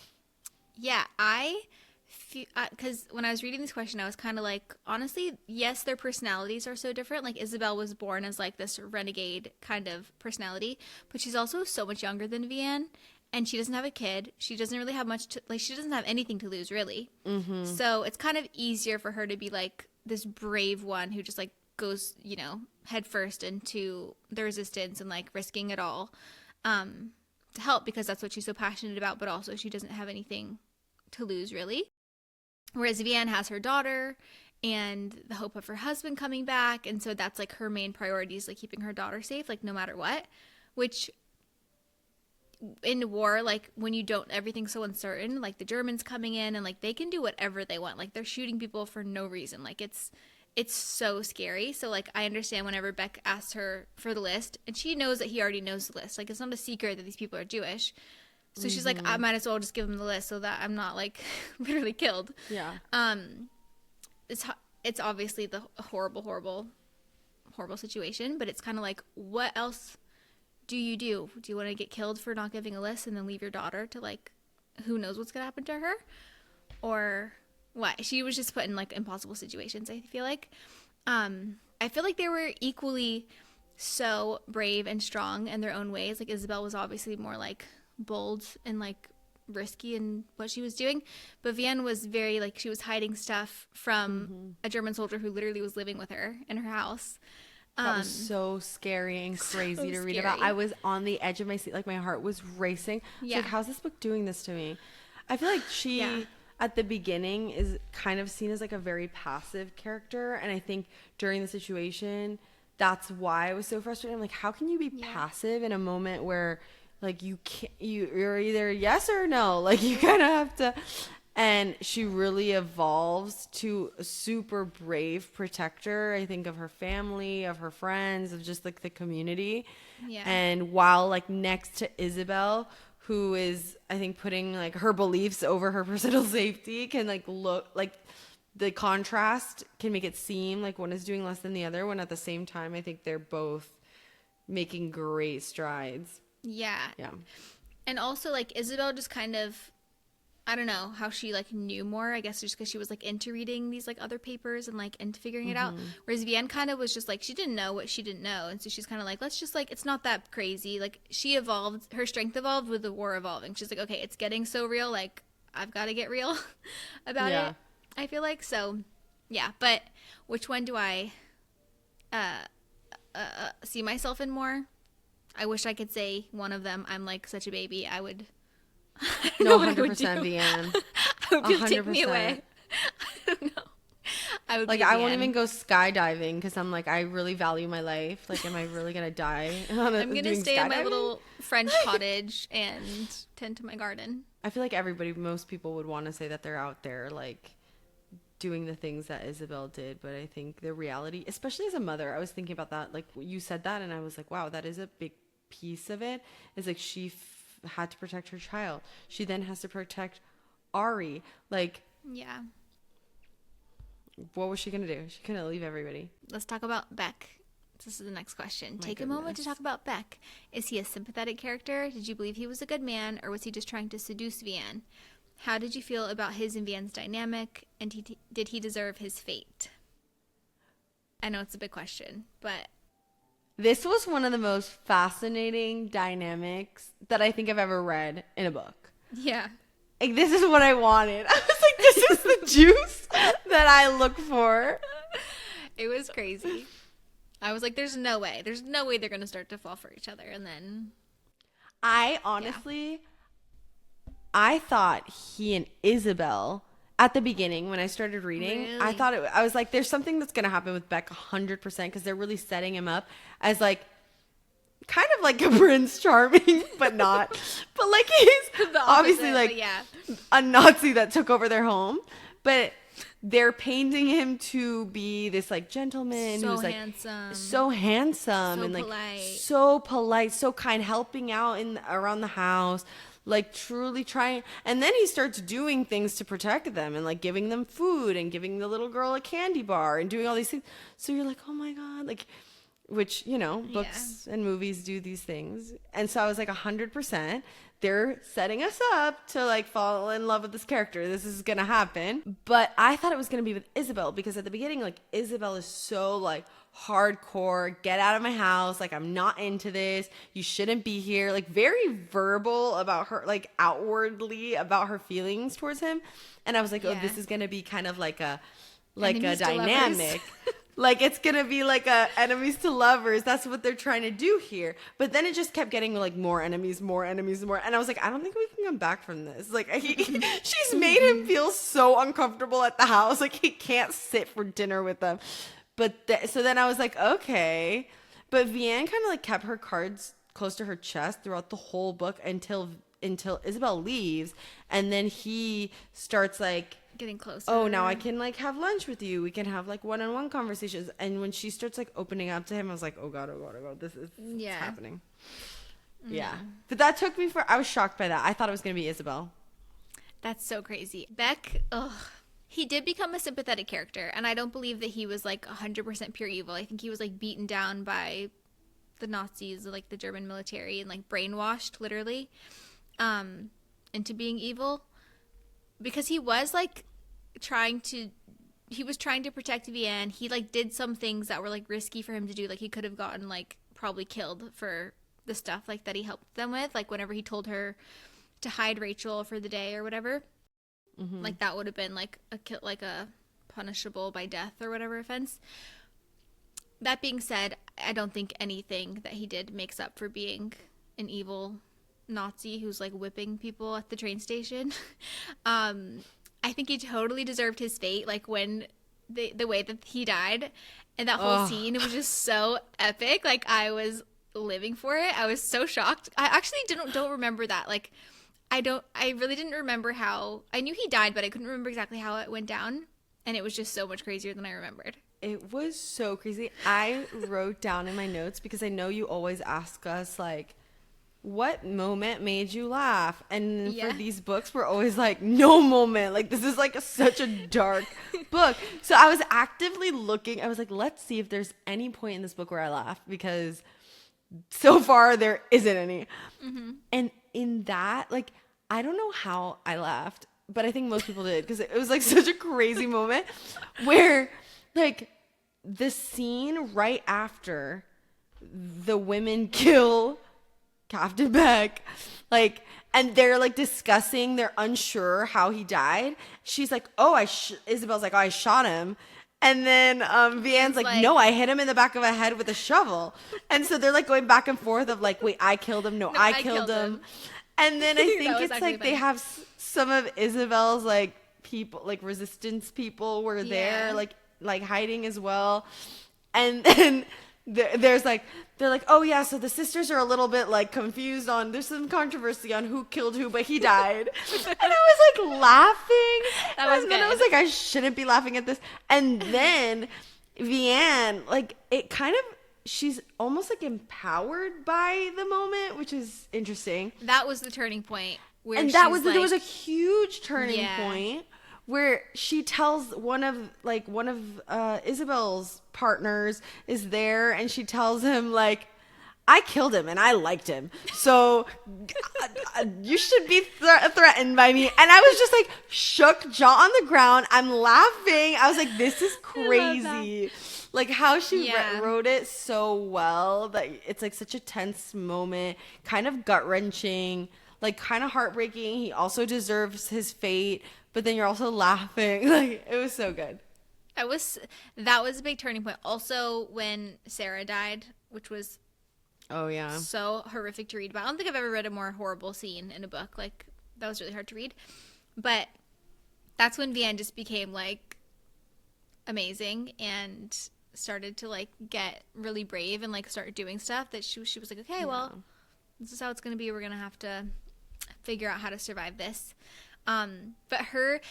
Yeah, I feel, because when I was reading this question, I was kind of like, honestly, yes, their personalities are so different. Like Isabel was born as like this renegade kind of personality, but she's also so much younger than Vianne, and she doesn't have a kid. She doesn't really have much to, like, she doesn't have anything to lose really. So it's kind of easier for her to be like this brave one who just like goes, you know, head first into the resistance and like risking it all to help, because that's what she's so passionate about, but also she doesn't have anything to lose really. Whereas Vianne has her daughter and the hope of her husband coming back, and so that's like her main priority is like keeping her daughter safe, like no matter what. Which in war, like when you don't, everything's so uncertain, like the Germans coming in and like they can do whatever they want, like they're shooting people for no reason, like it's so scary. So like I understand whenever Beck asks her for the list, and she knows that he already knows the list, like it's not a secret that these people are Jewish. So she's like, I might as well just give him the list so that I'm not like literally killed. Yeah. It's obviously the horrible situation, but it's kind of like, what else do you do? Do you want to get killed for not giving a list and then leave your daughter to like, who knows what's gonna happen to her, or what? She was just put in like impossible situations, I feel like. I feel like they were equally so brave and strong in their own ways. Like Isabel was obviously more like bold and like risky in what she was doing, but Vianne was very like, she was hiding stuff from a German soldier who literally was living with her in her house. That was so scary and crazy to read about. I was on the edge of my seat, like my heart was racing. I was like, how's this book doing this to me? I feel like she at the beginning is kind of seen as like a very passive character, and I think during the situation that's why I was so frustrated. I'm like, how can you be passive in a moment where like you can't, you're either yes or no, like you kind of have to. And she really evolves to a super brave protector, I think, of her family, of her friends, of just like the community. Yeah. And while like next to Isabel, who is, I think, putting like her beliefs over her personal safety, can like look like the contrast can make it seem like one is doing less than the other, when at the same time I think they're both making great strides. Yeah. Yeah. And also like Isabel just kind of, I don't know how she like knew more, I guess just because she was like into reading these like other papers and like into figuring it out. Whereas Vianne kind of was just like, she didn't know what she didn't know. And so she's kind of like, let's just like, it's not that crazy. Like she evolved, her strength evolved with the war evolving. She's like, okay, it's getting so real. Like I've got to get real about it. I feel like. So yeah. But which one do I see myself in more? I wish I could say one of them. I'm like such a baby. I would. No, 100% Vianne. I would just take me away. I don't know. I would like, I won't even go skydiving because I'm like, I really value my life. Like, am I really gonna die? I'm gonna stay in my little French cottage and tend to my garden. I feel like most people would want to say that they're out there like doing the things that Isabel did, but I think the reality, especially as a mother, I was thinking about that. Like you said that, and I was like, wow, that is a big piece of it. Is like she had to protect her child. She then has to protect Ari. Like, yeah. What was she going to do? She couldn't leave everybody. Let's talk about Beck. This is the next question. Take a moment to talk about Beck. Is he a sympathetic character? Did you believe he was a good man, or was he just trying to seduce Vianne? How did you feel about his and Vianne's dynamic, and did he deserve his fate? I know it's a big question, but this was one of the most fascinating dynamics that I think I've ever read in a book. Yeah. Like, this is what I wanted. I was like, this is the juice that I look for. It was crazy. I was like, there's no way. There's no way they're going to start to fall for each other. And then I honestly, I thought he and Isabel at the beginning when I started reading, Really? I was like, there's something that's going to happen with Beck 100% because they're really setting him up as like kind of like a Prince Charming, but not. But like he's The obviously opposite, like but yeah. a Nazi that took over their home. But they're painting him to be this like gentleman So who's like handsome. so handsome So and like polite. so polite, so kind, helping out in around the house, like truly trying. And then he starts doing things to protect them and like giving them food and giving the little girl a candy bar and doing all these things. So you're like, oh my God, like, which, you know, books and movies do these things. And so I was like 100%. They're setting us up to like fall in love with this character. This is going to happen. But I thought it was going to be with Isabel because at the beginning, like Isabel is so like hardcore, get out of my house. Like, I'm not into this. You shouldn't be here. Like very verbal about her, like outwardly about her feelings towards him. And I was like, oh, this is going to be kind of like a Enemies to lovers. dynamic. Like it's gonna be like a enemies to lovers. That's what they're trying to do here. But then it just kept getting like more enemies, and more. And I was like, I don't think we can come back from this. Like she's made him feel so uncomfortable at the house. Like he can't sit for dinner with them. But so then I was like, okay. But Vianne kind of like kept her cards close to her chest throughout the whole book until Isabel leaves, and then he starts like Getting closer. oh, now I can like have lunch with you. We can have like one-on-one conversations. And when she starts like opening up to him, I was like, oh God, this is happening. Yeah. But that took me I was shocked by that. I thought it was going to be Isabel. That's so crazy. Beck, he did become a sympathetic character. And I don't believe that he was like 100% pure evil. I think he was like beaten down by the Nazis, like the German military, and like brainwashed literally into being evil. Because he was like trying to protect Vianne. He like did some things that were like risky for him to do. Like he could have gotten like probably killed for the stuff like that he helped them with. Like whenever he told her to hide Rachel for the day or whatever, like that would have been like a punishable by death or whatever offense. That being said, I don't think anything that he did makes up for being an evil Nazi who's like whipping people at the train station. I think he totally deserved his fate. Like when the way that he died and that whole scene, it was just so epic. Like I was living for it. I was so shocked. I actually don't remember that. Like I really didn't remember how. I knew he died, but I couldn't remember exactly how it went down. And it was just so much crazier than I remembered. It was so crazy. I wrote down in my notes because I know you always ask us like, what moment made you laugh? And for these books, we're always like, no moment. Like, this is like such a dark book. So I was actively looking. I was like, let's see if there's any point in this book where I laugh, because so far there isn't any. And in that, like, I don't know how I laughed, but I think most people did, because it was like such a crazy moment where like the scene right after the women kill Captain Beck, like, and they're like discussing, they're unsure how he died. She's like, oh, Isabel's like, oh, I shot him. And then Vianne's like, no, I hit him in the back of the head with a shovel. And so they're like going back and forth of like, wait, I killed him. No, I killed him. And then I think it's like they have some of Isabel's like people, like resistance people were there, like hiding as well. And then they're like, oh yeah, so the sisters are a little bit like confused on, there's some controversy on who killed who, but he died. And I was like laughing. Then I was like, I shouldn't be laughing at this. And then Vianne, like, it kind of, she's almost like empowered by the moment, which is interesting. That was the turning point. And that was there was a huge turning point where she tells one of Isabel's partners is there, and she tells him like, I killed him and I liked him, so you should be threatened by me. And I was just like shook, jaw on the ground. I'm laughing. I was like, this is crazy. Like how she wrote it so well that it's like such a tense moment, kind of gut-wrenching, like kind of heartbreaking. He also deserves his fate, but then you're also laughing. Like, it was so good. That was a big turning point. Also, when Sarah died, which was Oh, yeah. So horrific to read about. I don't think I've ever read a more horrible scene in a book. Like, that was really hard to read. But that's when Vianne just became, like, amazing and started to, like, get really brave and, like, start doing stuff that she was like, okay, well, this is how it's going to be. We're going to have to figure out how to survive this. But her,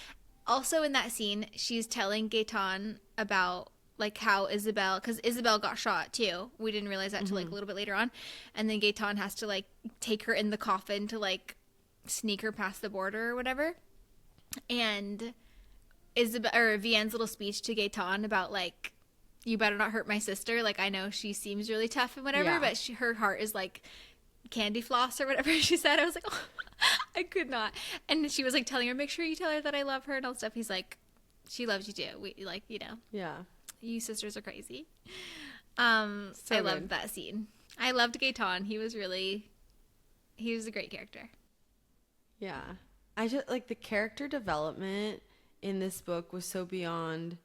also in that scene, she's telling Gaetan about, like, how Isabel, because Isabel got shot too. We didn't realize that till, like, a little bit later on. And then Gaetan has to, like, take her in the coffin to, like, sneak her past the border or whatever. And Vianne's little speech to Gaetan about, like, you better not hurt my sister. Like, I know she seems really tough and whatever, but her heart is, like, candy floss or whatever she said. I was like, oh, I could not. And she was, like, telling her, make sure you tell her that I love her and all stuff. He's like, she loves you too. We, like, you know. Yeah. You sisters are crazy. I loved that scene. I loved Gaetan. He was a great character. Yeah. I just, like, the character development in this book was so beyond.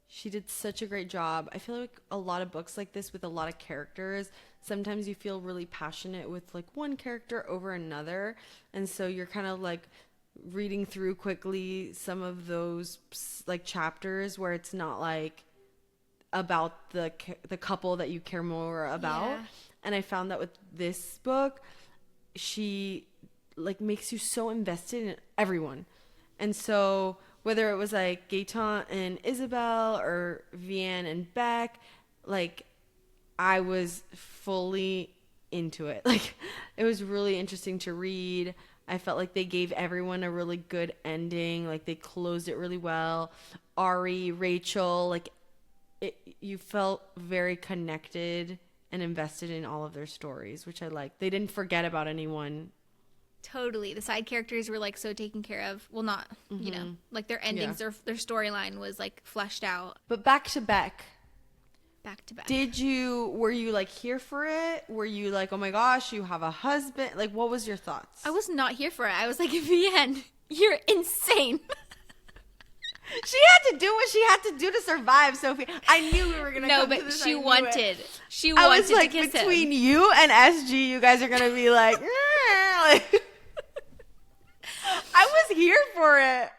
She did such a great job. I feel like a lot of books like this with a lot of characters, sometimes you feel really passionate with, like, one character over another. And so you're kind of, like, reading through quickly some of those, like, chapters where it's not, like, about the couple that you care more about. Yeah. And I found that with this book, she, like, makes you so invested in everyone. And so whether it was, like, Gaetan and Isabel or Vianne and Beck, like, I was fully into it. Like, it was really interesting to read. I felt like they gave everyone a really good ending. Like, they closed it really well. Ari, Rachel, like, you felt very connected and invested in all of their stories, which I liked. They didn't forget about anyone. Totally. The side characters were, like, so taken care of. Well, not, you know, like, their endings, their storyline was, like, fleshed out. But back to Beck. Back to Beck. Were you, like, here for it? Were you like, oh my gosh, you have a husband? Like, what was your thoughts? I was not here for it. I was like, Vianne, you're insane. She had to do what she had to do to survive, Sophie. I knew we were going to come to this. She wanted I was like, to kiss between him. You and SG, you guys are going to be like, like I was here for it.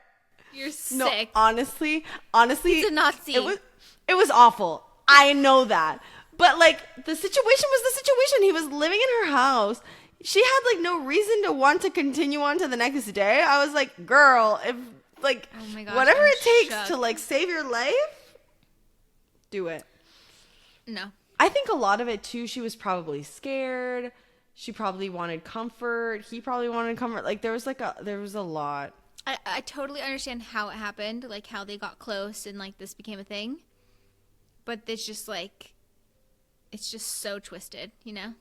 You're sick. No, honestly, he's a Nazi. It was awful. I know that. But, like, the situation was the situation. He was living in her house. She had, like, no reason to want to continue on to the next day. I was like, girl, if, like, oh my gosh, whatever I'm it takes shook. to, like, save your life, do it. No. I think a lot of it, too, she was probably scared. She probably wanted comfort. He probably wanted comfort. Like, there was a lot. I totally understand how it happened, like, how they got close and, like, this became a thing. But it's just, like, it's just so twisted, you know?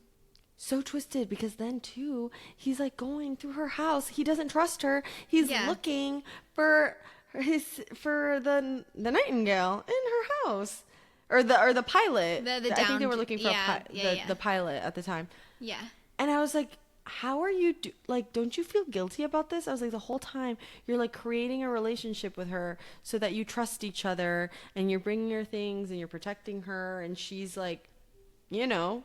So twisted because then, too, he's, like, going through her house. He doesn't trust her. He's looking for the Nightingale in her house. Or the pilot. I think they were looking for the pilot at the time. Yeah. And I was like, how are you don't you feel guilty about this? I was like, the whole time you're, like, creating a relationship with her so that you trust each other and you're bringing her things and you're protecting her and she's, like, you know,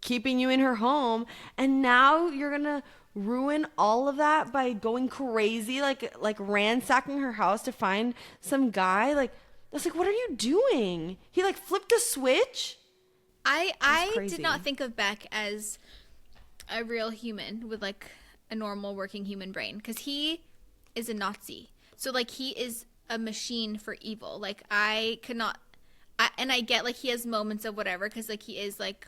keeping you in her home, and now you're gonna ruin all of that by going crazy, like ransacking her house to find some guy. Like, I was like, what are you doing? He, like, flipped a switch. I did not think of Beck as a real human with, like, a normal working human brain, because he is a Nazi. So, like, he is a machine for evil. Like, I could not, and I get, like, he has moments of whatever, because, like, he is, like,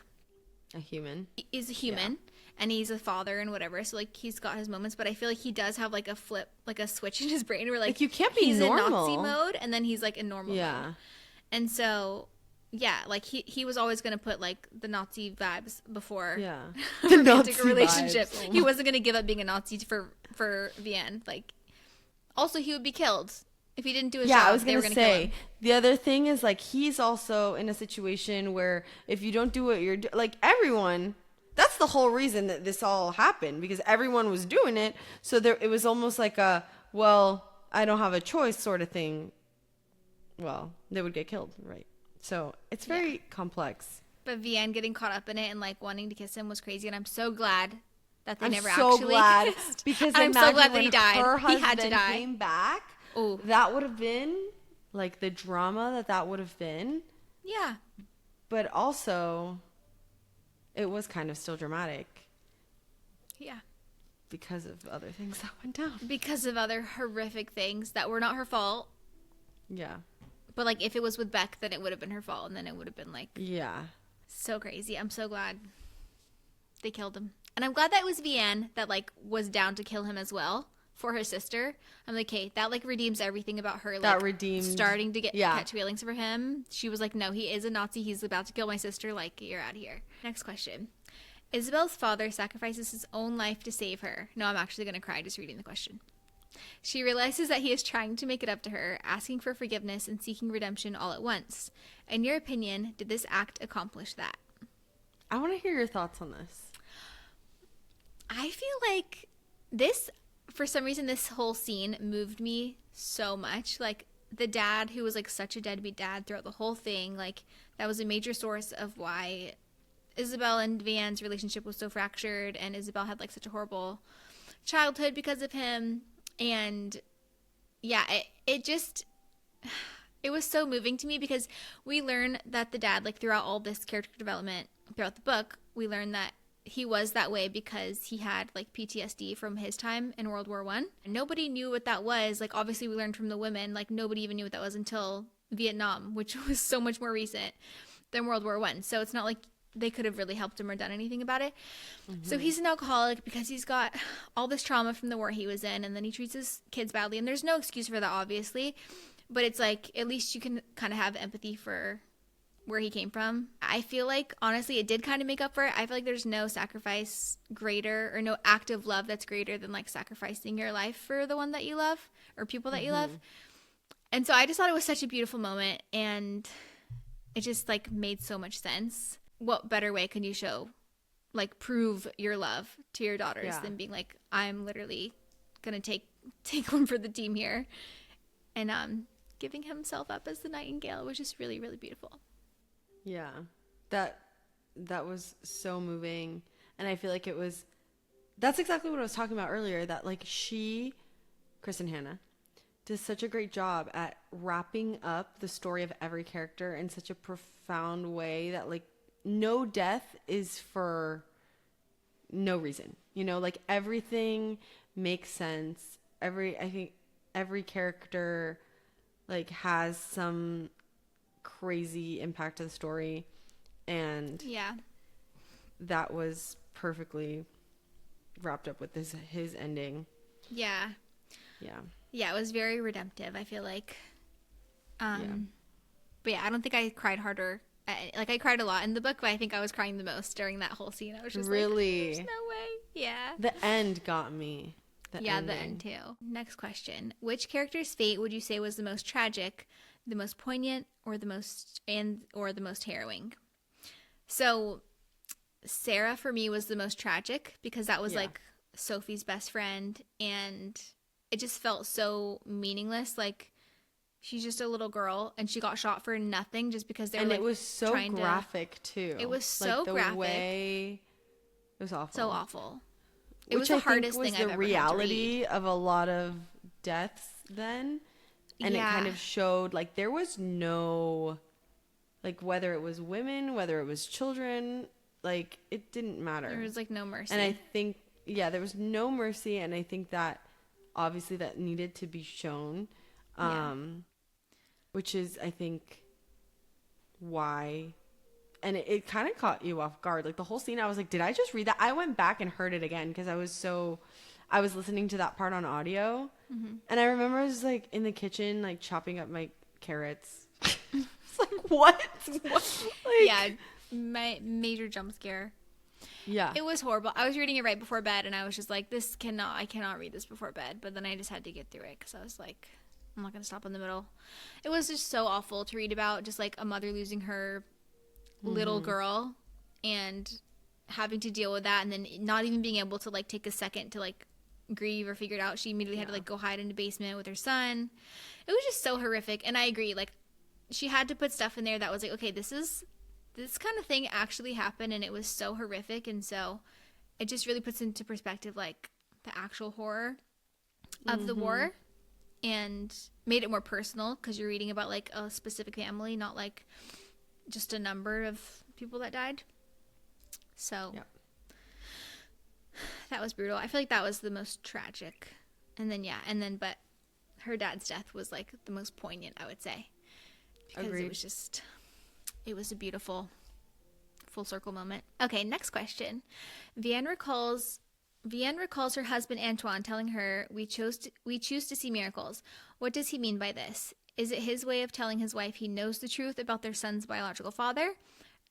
a human. He's a human, and he's a father and whatever. So, like, he's got his moments, but I feel like he does have, like, a flip, like, a switch in his brain where, like, you can't be he's normal. in Nazi mode, and then he's, like, in normal mode. And so, yeah, like, he was always going to put, like, the Nazi vibes before the romantic Nazi relationship. Vibes. He wasn't going to give up being a Nazi for Vianne. Like, also, he would be killed if he didn't do his job. I was going to say, the other thing is, like, he's also in a situation where if you don't do what you're doing, like, everyone, that's the whole reason that this all happened, because everyone was doing it. So it was almost like a, well, I don't have a choice sort of thing. Well, they would get killed, right? So it's very complex. But Vianne getting caught up in it and like wanting to kiss him was crazy, and I'm so glad that they I'm never so actually glad kissed. because I'm so imagine glad that when he died. her He husband had to die. came back. Oh, That would have been like the drama that would have been. yeah. But also, it was kind of still dramatic. Yeah. Because of other things that went down. Because of other horrific things that were not her fault. Yeah. But like if it was with Beck, then it would have been her fault, and then it would have been like Yeah. so crazy. I'm so glad they killed him. And I'm glad that it was Vianne that like was down to kill him as well for her sister. I'm like, hey, that like redeems everything about her. Like, that redeemed. starting to catch feelings for him. She was like, no, he is a Nazi. He's about to kill my sister. Like, you're out of here. Next question. Isabel's father sacrifices his own life to save her. No, I'm actually going to cry just reading the question. She realizes that he is trying to make it up to her, asking for forgiveness and seeking redemption all at once. In your opinion, did this act accomplish that? I want to hear your thoughts on this. I feel like this, for some reason, this whole scene moved me so much. Like, the dad, who was like such a deadbeat dad throughout the whole thing, like, that was a major source of why Isabel and Vianne's relationship was so fractured, and Isabel had like such a horrible childhood because of him. And yeah, it just, it was so moving to me because we learn that the dad, like throughout all this character development throughout the book, we learn that he was that way because he had like PTSD from his time in World War I. Nobody knew what that was. Like, obviously we learned from the women, like nobody even knew what that was until Vietnam, which was so much more recent than World War I. So it's not like they could have really helped him or done anything about it. Mm-hmm. So he's an alcoholic because he's got all this trauma from the war he was in, and then he treats his kids badly. And there's no excuse for that, obviously. But it's like, at least you can kind of have empathy for where he came from. I feel like, honestly, it did kind of make up for it. I feel like there's no sacrifice greater, or no act of love that's greater than like sacrificing your life for the one that you love or people that you love. And so I just thought it was such a beautiful moment, and it just like made so much sense. What better way can you show, like, prove your love to your daughters than being like, I'm literally gonna take one for the team here, and giving himself up as the Nightingale was just really, really beautiful. Yeah, that was so moving, and I feel like that's exactly what I was talking about earlier. That like Kristin Hannah, does such a great job at wrapping up the story of every character in such a profound way that like no death is for no reason, you know, like everything makes sense. I think every character like has some crazy impact to the story, and that was perfectly wrapped up with his ending. Yeah, it was very redemptive, I feel like. But yeah, I don't think I cried harder. Like, I cried a lot in the book, but I think I was crying the most during that whole scene. I was just really? Like, there's no way. Yeah. The end got me. The end too. Next question. Which character's fate would you say was the most tragic, the most poignant, or the most harrowing? So, Sarah for me was the most tragic because that was like Sophie's best friend, and it just felt so meaningless. Like, she's just a little girl, and she got shot for nothing just because they were, like, and it was so graphic, too. It was so like, graphic. Way, it was awful. So awful. It was the hardest thing I've ever had to read. Which I think was the reality of a lot of deaths then. And it kind of showed, like, there was no, like, whether it was women, whether it was children, like, it didn't matter. There was, like, no mercy. And I think, there was no mercy, and I think that, obviously, that needed to be shown. Which is, I think, why, and it kind of caught you off guard. Like, the whole scene, I was like, did I just read that? I went back and heard it again because I was listening to that part on audio. Mm-hmm. And I remember I was, like, in the kitchen, like, chopping up my carrots. It's like, what? Like, my major jump scare. Yeah. It was horrible. I was reading it right before bed, and I was just like, I cannot read this before bed. But then I just had to get through it because I was like, I'm not going to stop in the middle. It was just so awful to read about, just like a mother losing her little girl and having to deal with that, and then not even being able to like take a second to like grieve or figure it out. She immediately had to like go hide in the basement with her son. It was just so horrific. And I agree, like, she had to put stuff in there that was like, okay, this is this kind of thing actually happened, and it was so horrific, and so it just really puts into perspective like the actual horror of the war, and made it more personal because you're reading about like a specific family, not like just a number of people that died. So Yep. that was brutal. I feel like that was the most tragic. And then but her dad's death was like the most poignant, I would say, because Agreed. it was a beautiful full circle moment. Okay, next question. Vianne recalls her husband Antoine telling her, we choose to see miracles. What does he mean by this? Is it his way of telling his wife he knows the truth about their son's biological father?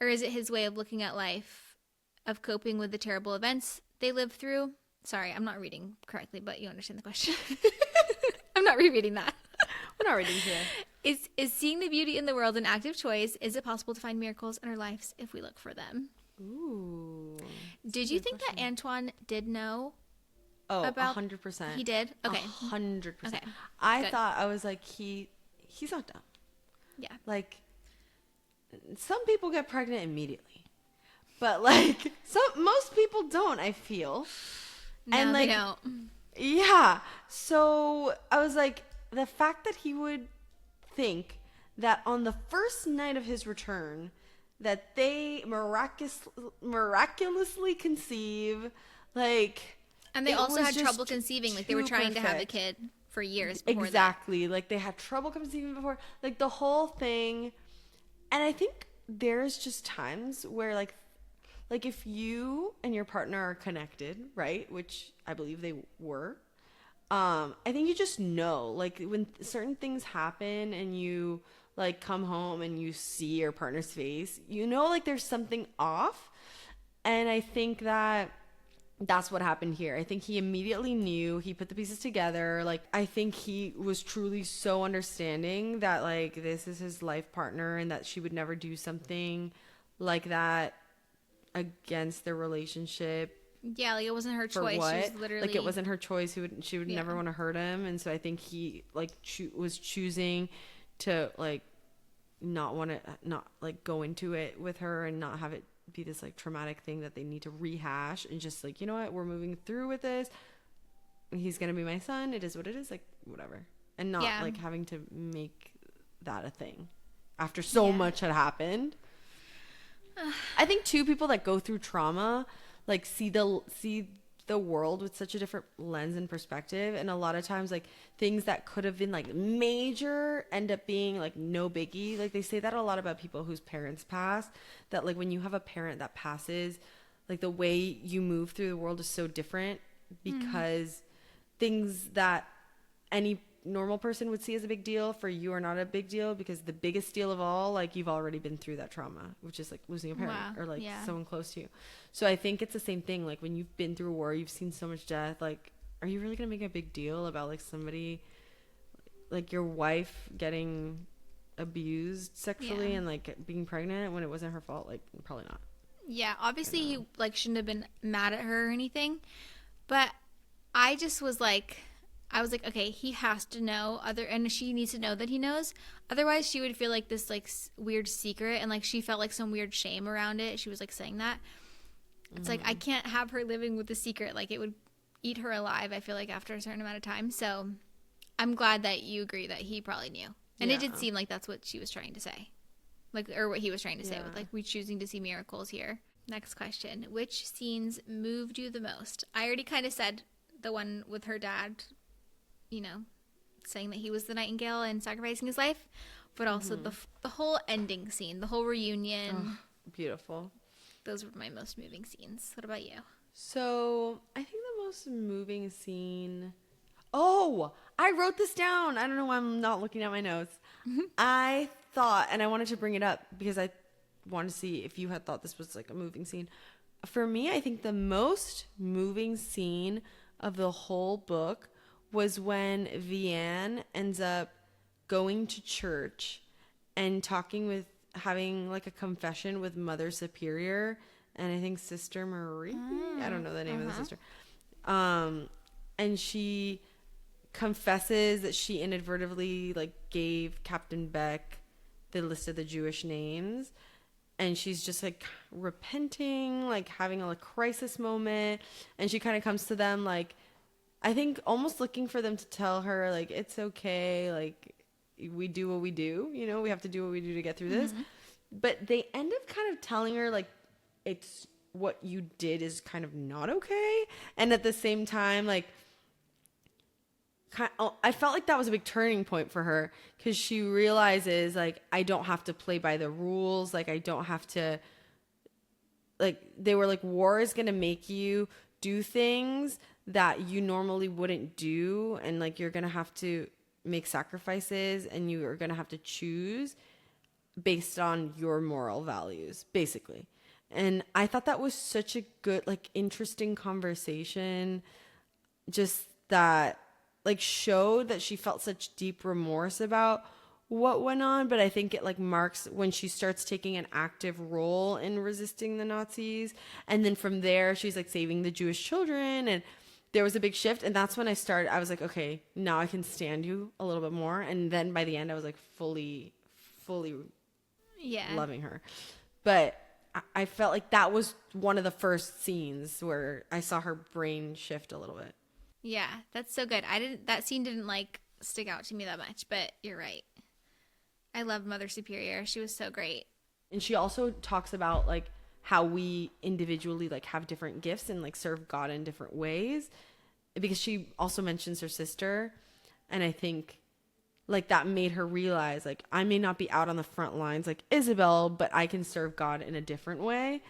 Or is it his way of looking at life, of coping with the terrible events they lived through? Sorry, I'm not reading correctly, but you understand the question. I'm not rereading that. We're not reading today. Is seeing the beauty in the world an active choice? Is it possible to find miracles in our lives if we look for them? Ooh. Did you think that Antoine did know? Oh, about 100%. He did? Okay. 100%. Okay, I good. thought, I was like, he's not dumb. Yeah. Like, some people get pregnant immediately, but like most people don't, I feel. No, and like, they don't. yeah. So I was like, the fact that he would think that on the first night of his return that they miraculously conceive, like, And they it also was had just trouble conceiving. Like, they were too trying to have a perfect. kid for years before Exactly. Like, they had trouble conceiving before. Like, the whole thing. And I think there's just times where, like if you and your partner are connected, right? Which I believe they were. I think you just know, like, when certain things happen and you like come home and you see your partner's face, you know, like there's something off. And I think that's what happened here. I think he immediately knew. He put the pieces together. Like, I think he was truly so understanding that, like, this is his life partner and that she would never do something like that against their relationship. that. Yeah, like, it wasn't her For choice. what? She was literally... Like, it wasn't her choice. She would Yeah. never want to hurt him. And so I think he, like, was choosing to, like, not want to, not, like, go into it with her and not have it be this, like, traumatic thing that they need to rehash, and just, like, you know what, we're moving through with this. He's gonna be my son. It is what it is. Like, whatever. And not, Yeah. like, having to make that a thing after so much had happened. I think too, people that go through trauma, like, see the world with such a different lens and perspective, and a lot of times, like, things that could have been, like, major end up being, like, no biggie. Like, they say that a lot about people whose parents pass, that, like, when you have a parent that passes, like, the way you move through the world is so different, because things that any normal person would see as a big deal for you are not a big deal, because the biggest deal of all, like, you've already been through that trauma, which is, like, losing a parent. Wow. Or, like, Yeah. someone close to you. So I think it's the same thing. Like, when you've been through a war, you've seen so much death, like, are you really gonna make a big deal about, like, somebody, like, your wife getting abused sexually and, like, being pregnant when it wasn't her fault? Like, probably not. Yeah, obviously he, like, shouldn't have been mad at her or anything. But I just was like... I was like, okay, he has to know, and she needs to know that he knows. Otherwise, she would feel like this, like, weird secret, and, like, she felt like some weird shame around it. She was, like, saying that. It's like, I can't have her living with the secret. Like, it would eat her alive, I feel like, after a certain amount of time. So I'm glad that you agree that he probably knew. And it did seem like that's what she was trying to say. Like, or what he was trying to say with, like, we choosing to see miracles here. Next question. Which scenes moved you the most? I already kind of said the one with her dad, you know, saying that he was the Nightingale and sacrificing his life, but also the whole ending scene, the whole reunion. Oh, beautiful. Those were my most moving scenes. What about you? So I think the most moving scene. Oh, I wrote this down. I don't know why I'm not looking at my notes. I thought, and I wanted to bring it up because I wanted to see if you had thought this was, like, a moving scene. For me, I think the most moving scene of the whole book was when Vianne ends up going to church and having, like, a confession with Mother Superior and I think Sister Marie. I don't know the name of the sister. And she confesses that she inadvertently, like, gave Captain Beck the list of the Jewish names. and she's just like repenting, like having a like, crisis moment, and she kind of comes to them like, I think almost looking for them to tell her like it's okay, like we do what we do, you know, we have to do what we do to get through this. But they end up kind of telling her like it's what you did is kind of not okay, and at the same time like I felt like that was a big turning point for her, because she realizes like I don't have to play by the rules, like I don't have to, like they were like, war is gonna make you do things that you normally wouldn't do, and like you're gonna have to make sacrifices, and you are gonna have to choose based on your moral values, basically. And I thought that was such a good, like, interesting conversation, just that like showed that she felt such deep remorse about what went on. But I think it like marks when she starts taking an active role in resisting the Nazis, and then from there she's like saving the Jewish children, and there was a big shift. And that's when I was like, okay, now I can stand you a little bit more. And then by the end I was like fully loving her. But I felt like that was one of the first scenes where I saw her brain shift a little bit. Yeah, that's so good. That scene didn't like stick out to me that much, but you're right. I loved Mother Superior. She was so great. And she also talks about like how we individually like have different gifts and like serve God in different ways, because she also mentions her sister. And I think like that made her realize like I may not be out on the front lines like Isabel, but I can serve God in a different way,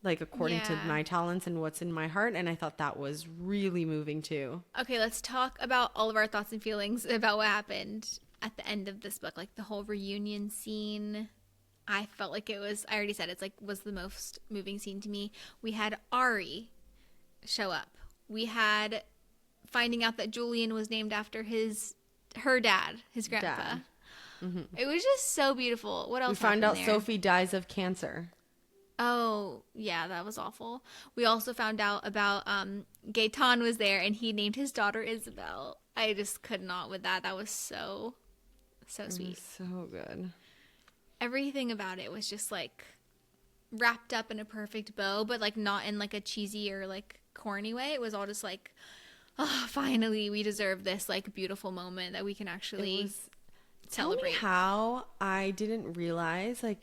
like according to my talents and what's in my heart. And I thought that was really moving too. Okay, let's talk about all of our thoughts and feelings about what happened at the end of this book, like the whole reunion scene. I felt like I already said it's like was the most moving scene to me. We had Ari show up. We had finding out that Julian was named after her dad, his grandpa. Mm-hmm. It was just so beautiful. What else? We found out there? Sophie dies of cancer. Oh, yeah, that was awful. We also found out about Gaetan was there, and he named his daughter Isabel. I just could not with that. That was so sweet. So good. Everything about it was just like wrapped up in a perfect bow, but like not in like a cheesy or like corny way. It was all just like, oh, finally we deserve this like beautiful moment that we can actually celebrate. Tell me how I didn't realize like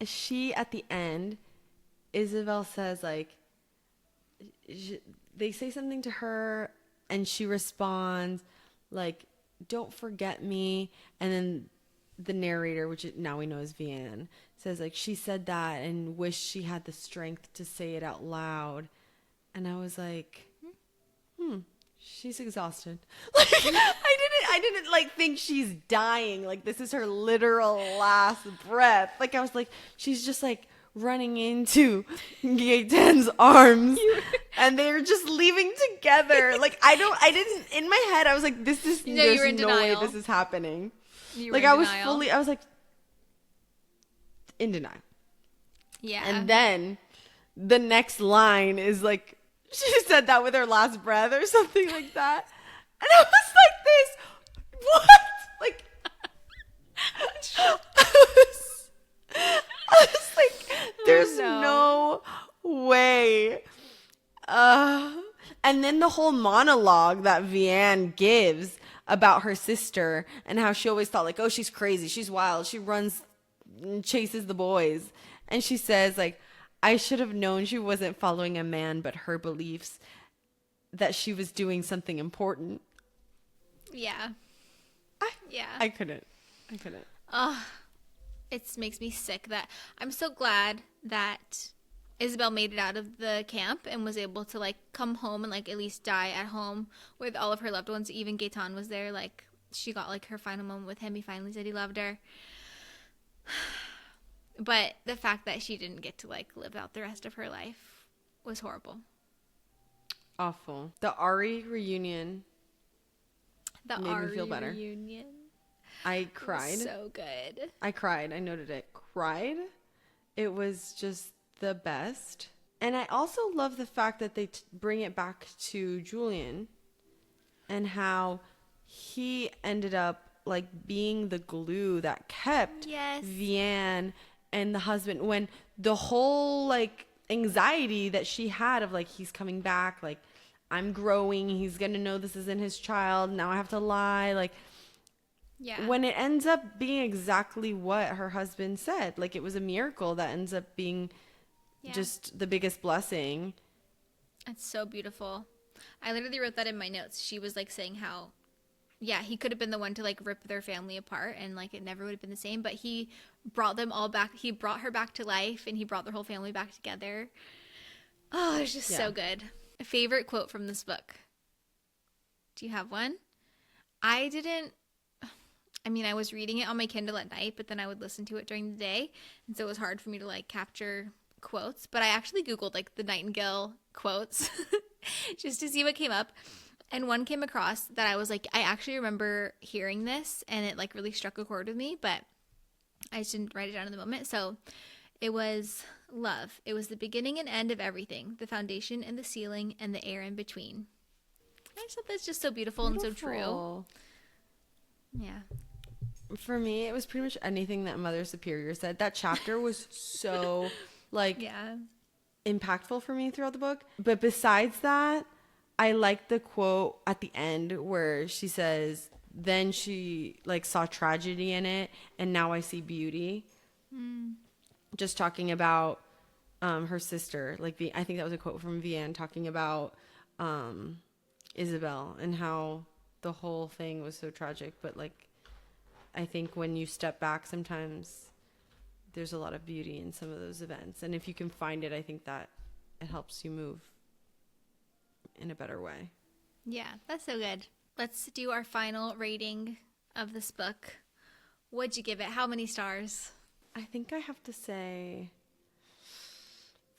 she at the end, Isabel says like they say something to her and she responds like, don't forget me. And then the narrator, which now we know is Vianne, says like she said that and wished she had the strength to say it out loud. And I was like, she's exhausted. Like I didn't like think she's dying. Like this is her literal last breath. Like I was like, she's just like running into Gaetan's arms and they're just leaving together. Like I didn't, in my head I was like, there's no way this is happening. Like I was in denial. Yeah. And then the next line is like, she said that with her last breath or something like that. And I was like this, what? Like, I was like, there's no way. And then the whole monologue that Vianne gives about her sister and how she always thought like, oh, she's crazy, she's wild, she runs and chases the boys. And she says like, I should have known she wasn't following a man but her beliefs, that she was doing something important. Yeah. I couldn't. It makes me sick that I'm so glad that Isabel made it out of the camp and was able to like come home and like at least die at home with all of her loved ones. Even Gaetan was there. Like she got like her final moment with him. He finally said he loved her. But the fact that she didn't get to like live out the rest of her life was horrible. Awful. The Ari reunion made me feel better. Reunion. I cried. So good. I cried. I noted it. Cried. It was just the best. And I also love the fact that they bring it back to Julian and how he ended up like being the glue that kept Vianne and the husband, when the whole like anxiety that she had of like, he's coming back, like I'm growing, he's gonna know this isn't his child, now I have to lie, like, Yeah. when it ends up being exactly what her husband said, like it was a miracle that ends up being just the biggest blessing. It's so beautiful. I literally wrote that in my notes. She was like saying how, yeah, he could have been the one to like rip their family apart and like it never would have been the same, but he brought them all back. He brought her back to life and he brought their whole family back together. Oh, it's just so good. A favorite quote from this book. Do you have one? I was reading it on my Kindle at night, but then I would listen to it during the day. And so it was hard for me to like capture quotes, but I actually Googled like the Nightingale quotes just to see what came up. And one came across that I was like, I actually remember hearing this and it like really struck a chord with me, but I just didn't write it down in the moment. So it was love. It was the beginning and end of everything, the foundation and the ceiling and the air in between. I just thought that's just so beautiful and so true. Yeah. For me, it was pretty much anything that Mother Superior said. That chapter was so like impactful for me throughout the book. But besides that, I like the quote at the end where she says, then she like saw tragedy in it and now I see beauty. Just talking about her sister, like I think that was a quote from Vianne talking about Isabel and how the whole thing was so tragic, but like I think when you step back sometimes there's a lot of beauty in some of those events, and if you can find it, I think that it helps you move in a better way. Yeah, that's so good. Let's do our final rating of this book. What'd you give it? How many stars? I think I have to say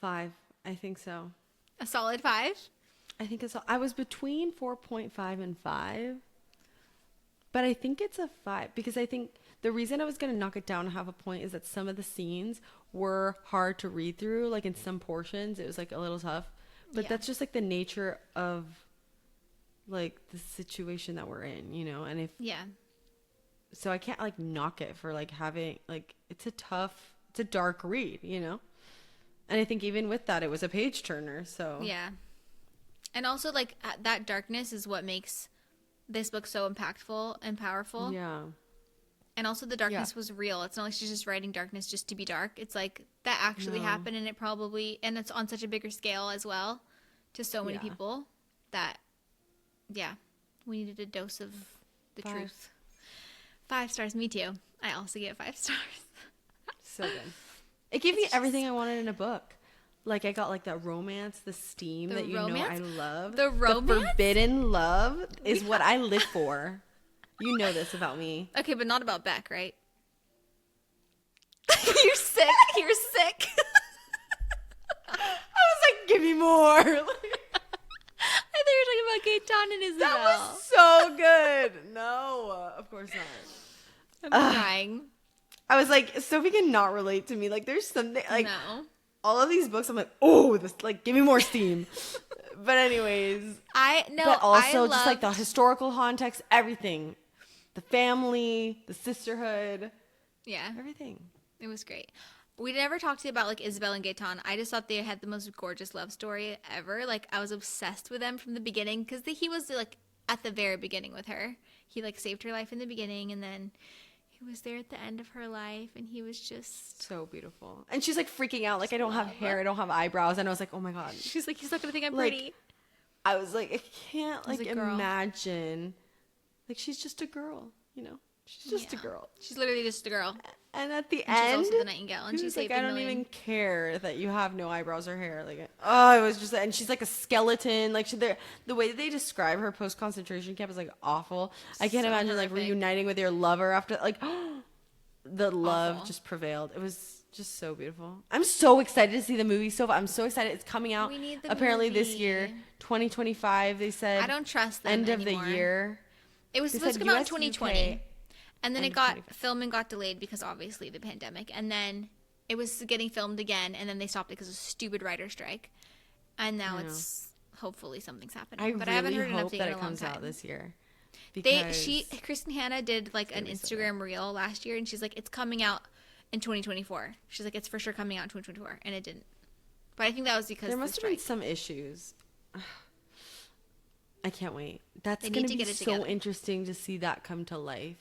5. I think so. A solid 5? I think I was between 4.5 and 5. But I think it's a 5 because I think the reason I was going to knock it down to half a point is that some of the scenes were hard to read through. Like in some portions, it was like a little tough. But that's just like the nature of like the situation that we're in, you know? And so I can't like knock it for like having like, it's a dark read, you know? And I think even with that, it was a page turner. So yeah. And also like that darkness is what makes this book so impactful and powerful. Yeah. And also the darkness was real. It's not like she's just writing darkness just to be dark. It's like that actually happened, and and it's on such a bigger scale as well to so many people that, we needed a dose of the truth. 5 stars. Me too. I also give 5 stars. So good. It gave me everything I wanted in a book. Like I got like that romance, the steam that know I love. The romance? The forbidden love is what I live for. You know this about me. Okay, but not about Beck, right? You're sick. You're sick. I was like, give me more. I thought you were talking about Gaetan and Isabel. That was so good. No, of course not. I'm crying. I was like, Sophie cannot relate to me. Like, there's something like all of these books. I'm like, oh, this like, give me more steam. But anyways, but also just like the historical context, everything, the family, the sisterhood, everything. It was great. We never talked to you about like Isabel and Gaetan. I just thought they had the most gorgeous love story ever. Like I was obsessed with them from the beginning because he was like at the very beginning with her. He like saved her life in the beginning, and then he was there at the end of her life, and he was just so beautiful. And she's like freaking out, like I don't have hair, I don't have eyebrows, and I was like, oh my god. She's like, he's not gonna think I'm like, pretty. I was like, I can't like imagine. Like she's just a girl, you know. She's just a girl. She's literally just a girl. And at the end, she's also the Nightingale, and she's like, I don't even care that you have no eyebrows or hair. Like, it was just, and she's like a skeleton. Like, the way they describe her post concentration camp is like awful. I can't imagine like reuniting with your lover after like, the love just prevailed. It was just so beautiful. I'm so excited to see the movie. I'm so excited. It's coming out apparently this year, 2025. They said I don't trust them end anymore. Of the year. It was supposed to come out in 2020. UK, and then filming got delayed because obviously the pandemic. And then it was getting filmed again, and then they stopped it because of a stupid writer strike. And now it's hopefully something's happening. But I haven't heard an update in a long time. It comes out this year. Kristin Hannah did like an Instagram reel last year, and she's like, it's coming out in 2024. She's like, it's for sure coming out in 2024, and it didn't. But I think that was because there must have been some issues. I can't wait. That's going to be so interesting to see that come to life.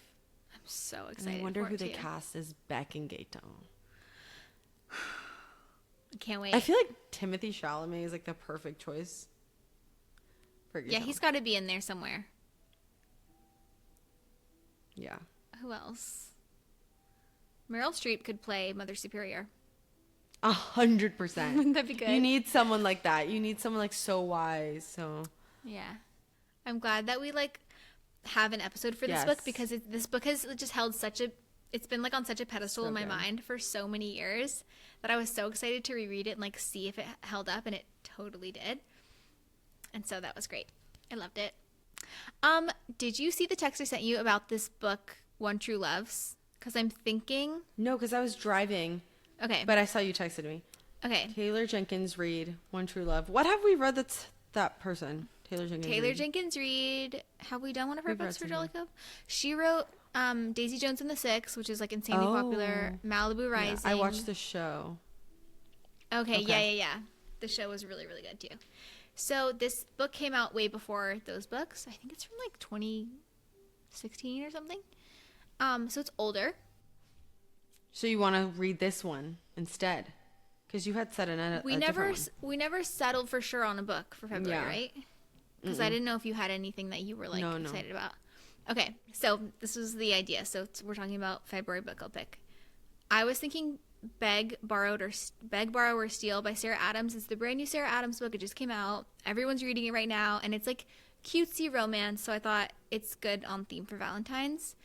I'm so excited. And I wonder who they cast as Beck and Gaetan. I can't wait. I feel like Timothée Chalamet is like the perfect choice for Gaetan. Yeah, he's got to be in there somewhere. Yeah. Who else? Meryl Streep could play Mother Superior. 100%. Wouldn't that be good? You need someone like that. You need someone like so wise. So yeah, I'm glad that we like have an episode for this book, because this book has just held it's been like on such a pedestal in my mind for so many years that I was so excited to reread it and like see if it held up, and it totally did. And so that was great. I loved it. Did you see the text I sent you about this book, One True Loves? Because I'm thinking... No, because I was driving. Okay. But I saw you texted me. Okay. Taylor Jenkins Reid, One True Love. What have we read that's that person? Taylor Jenkins Reid. Have we done one of her books for Jolly Cove? She wrote Daisy Jones and the Six, which is like insanely popular. Malibu Rising. Yeah, I watched the show. Okay. Yeah. The show was really, really good too. So this book came out way before those books. I think it's from like 2016 or something. So it's older. So you want to read this one instead? Because you had said we never settled for sure on a book for February, right? Because I didn't know if you had anything that you were like excited about. Okay, so this was the idea. So we're talking about February book I'll pick. I was thinking Beg, Borrow, or Steal by Sarah Adams. It's the brand new Sarah Adams book. It just came out. Everyone's reading it right now, and it's like cutesy romance. So I thought it's good on theme for Valentine's.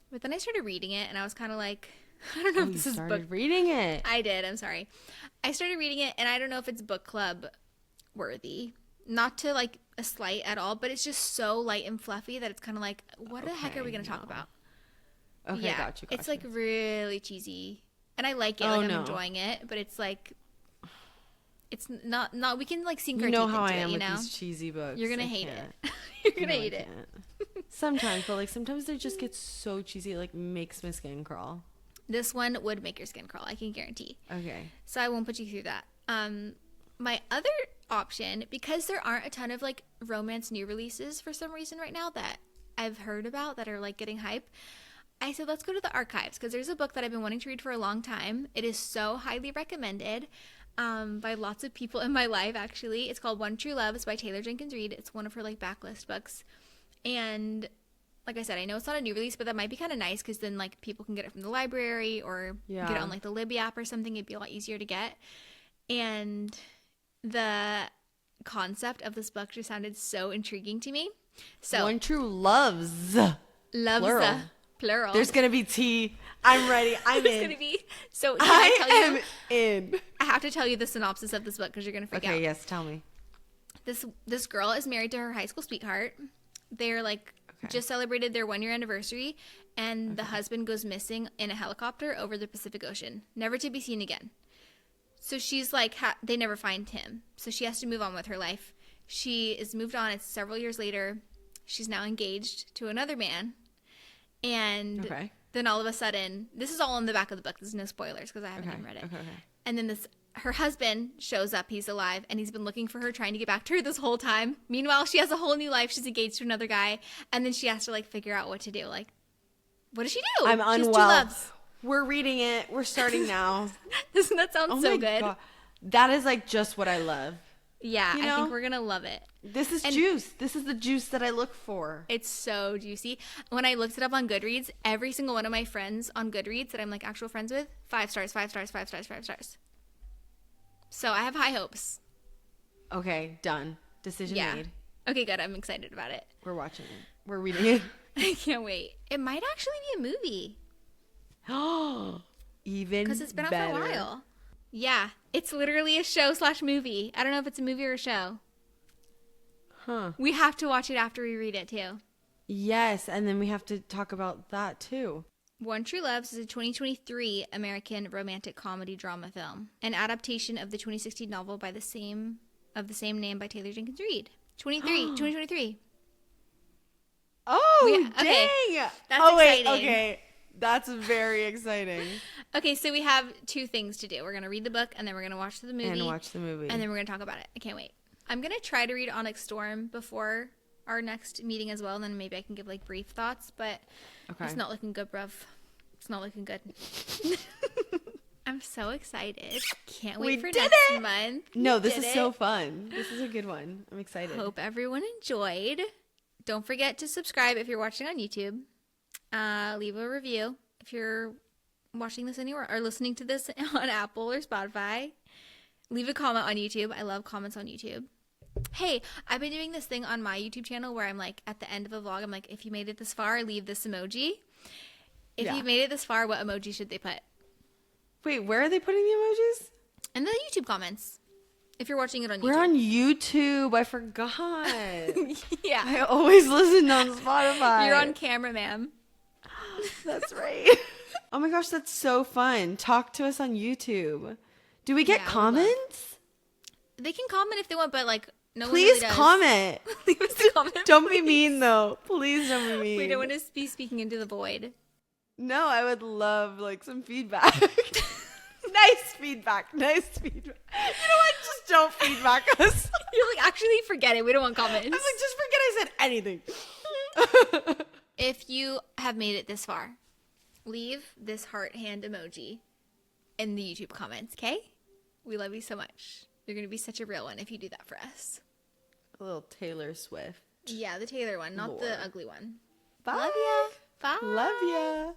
But then I started reading it, and I was kind of like, I don't know if this is book. Reading it. I did. I'm sorry. I started reading it, and I don't know if it's book club worthy. Not to like a slight at all, but it's just so light and fluffy that it's kind of like, what the heck are we going to talk about? Okay, yeah, got you. It's like really cheesy, and I like it. I'm enjoying it, but it's like, it's not. We can like sink our teeth into it. You know how I am with these cheesy books. You're gonna hate it. You're gonna hate it. Sometimes, but like sometimes they just get so cheesy, it like makes my skin crawl. This one would make your skin crawl, I can guarantee. Okay. So I won't put you through that. My other option, because there aren't a ton of like romance new releases for some reason right now that I've heard about that are like getting hype, I said let's go to the archives, because there's a book that I've been wanting to read for a long time. It is so highly recommended by lots of people in my life, actually. It's called One True Love. It's by Taylor Jenkins Reid. It's one of her like backlist books. And like I said, I know it's not a new release, but that might be kind of nice, because then like people can get it from the library or get it on like the Libby app or something. It'd be a lot easier to get. And the concept of this book just sounded so intriguing to me. So One True Loves. Plural. There's gonna be tea. I'm ready. I'm There's in. Gonna be. So can I tell you? In. I have to tell you the synopsis of this book, because you're gonna freak out. Okay. Yes. Tell me. This girl is married to her high school sweetheart. They're like just celebrated their 1-year anniversary, and the husband goes missing in a helicopter over the Pacific Ocean, never to be seen again. So she's like, they never find him. So she has to move on with her life. She is moved on. It's several years later. She's now engaged to another man. And then all of a sudden, this is all in the back of the book. There's no spoilers because I haven't even read it. And then her husband shows up. He's alive, and he's been looking for her, trying to get back to her this whole time. Meanwhile, she has a whole new life. She's engaged to another guy, and then she has to like figure out what to do. Like, what does she do? I'm unwell. She has 2 loves. We're reading it. We're starting now. Doesn't that sound so good? God. That is like just what I love. Yeah, I think we're gonna love it. This is juice. This is the juice that I look for. It's so juicy. When I looked it up on Goodreads, every single one of my friends on Goodreads that I'm like actual friends with, 5 stars, 5 stars, 5 stars, 5 stars. So I have high hopes. Okay, done. Decision made. Okay, good. I'm excited about it. We're watching it. We're reading it. I can't wait. It might actually be a movie. Oh, even because it's been out for a while. Yeah, it's literally a show/movie. I don't know if it's a movie or a show. Huh. We have to watch it after we read it too. Yes, and then we have to talk about that too. One True Loves is a 2023 American romantic comedy drama film, an adaptation of the 2016 novel by the same name by Taylor Jenkins Reid. 2023. Oh, dang! That's exciting. Okay. That's very exciting. Okay, so we have 2 things to do. We're going to read the book, and then we're going to watch the movie. And watch the movie. And then we're going to talk about it. I can't wait. I'm going to try to read Onyx Storm before our next meeting as well, and then maybe I can give, like, brief thoughts, but it's not looking good, bruv. It's not looking good. I'm so excited. Can't wait for next month. No, this is so fun. This is a good one. I'm excited. Hope everyone enjoyed. Don't forget to subscribe if you're watching on YouTube. Leave a review if you're watching this anywhere or listening to this on Apple or Spotify. Leave a comment on YouTube. I love comments on YouTube. Hey, I've been doing this thing on my YouTube channel where I'm like, at the end of a vlog, I'm like, if you made it this far, leave this emoji. If you made it this far, what emoji should they put? Wait, where are they putting the emojis? In the YouTube comments. If you're watching it on YouTube. We're on YouTube. I forgot. Yeah. I always listen on Spotify. You're on camera, ma'am. That's right. Oh my gosh, that's so fun. Talk to us on YouTube. Do we get comments? They can comment if they want, but like no Please one really comment. Leave us a comment. Don't be mean though. Please don't be mean. We don't want to be speaking into the void. No, I would love like some feedback. Nice feedback. Nice feedback. You know what? Just don't feedback us. You're like, actually forget it. We don't want comments. I'm like, just forget I said anything. If you have made it this far, leave this heart hand emoji in the YouTube comments, okay? We love you so much. You're going to be such a real one if you do that for us. A little Taylor Swift. Yeah, the Taylor one, not the ugly one. Bye. Love ya. Bye. Love ya.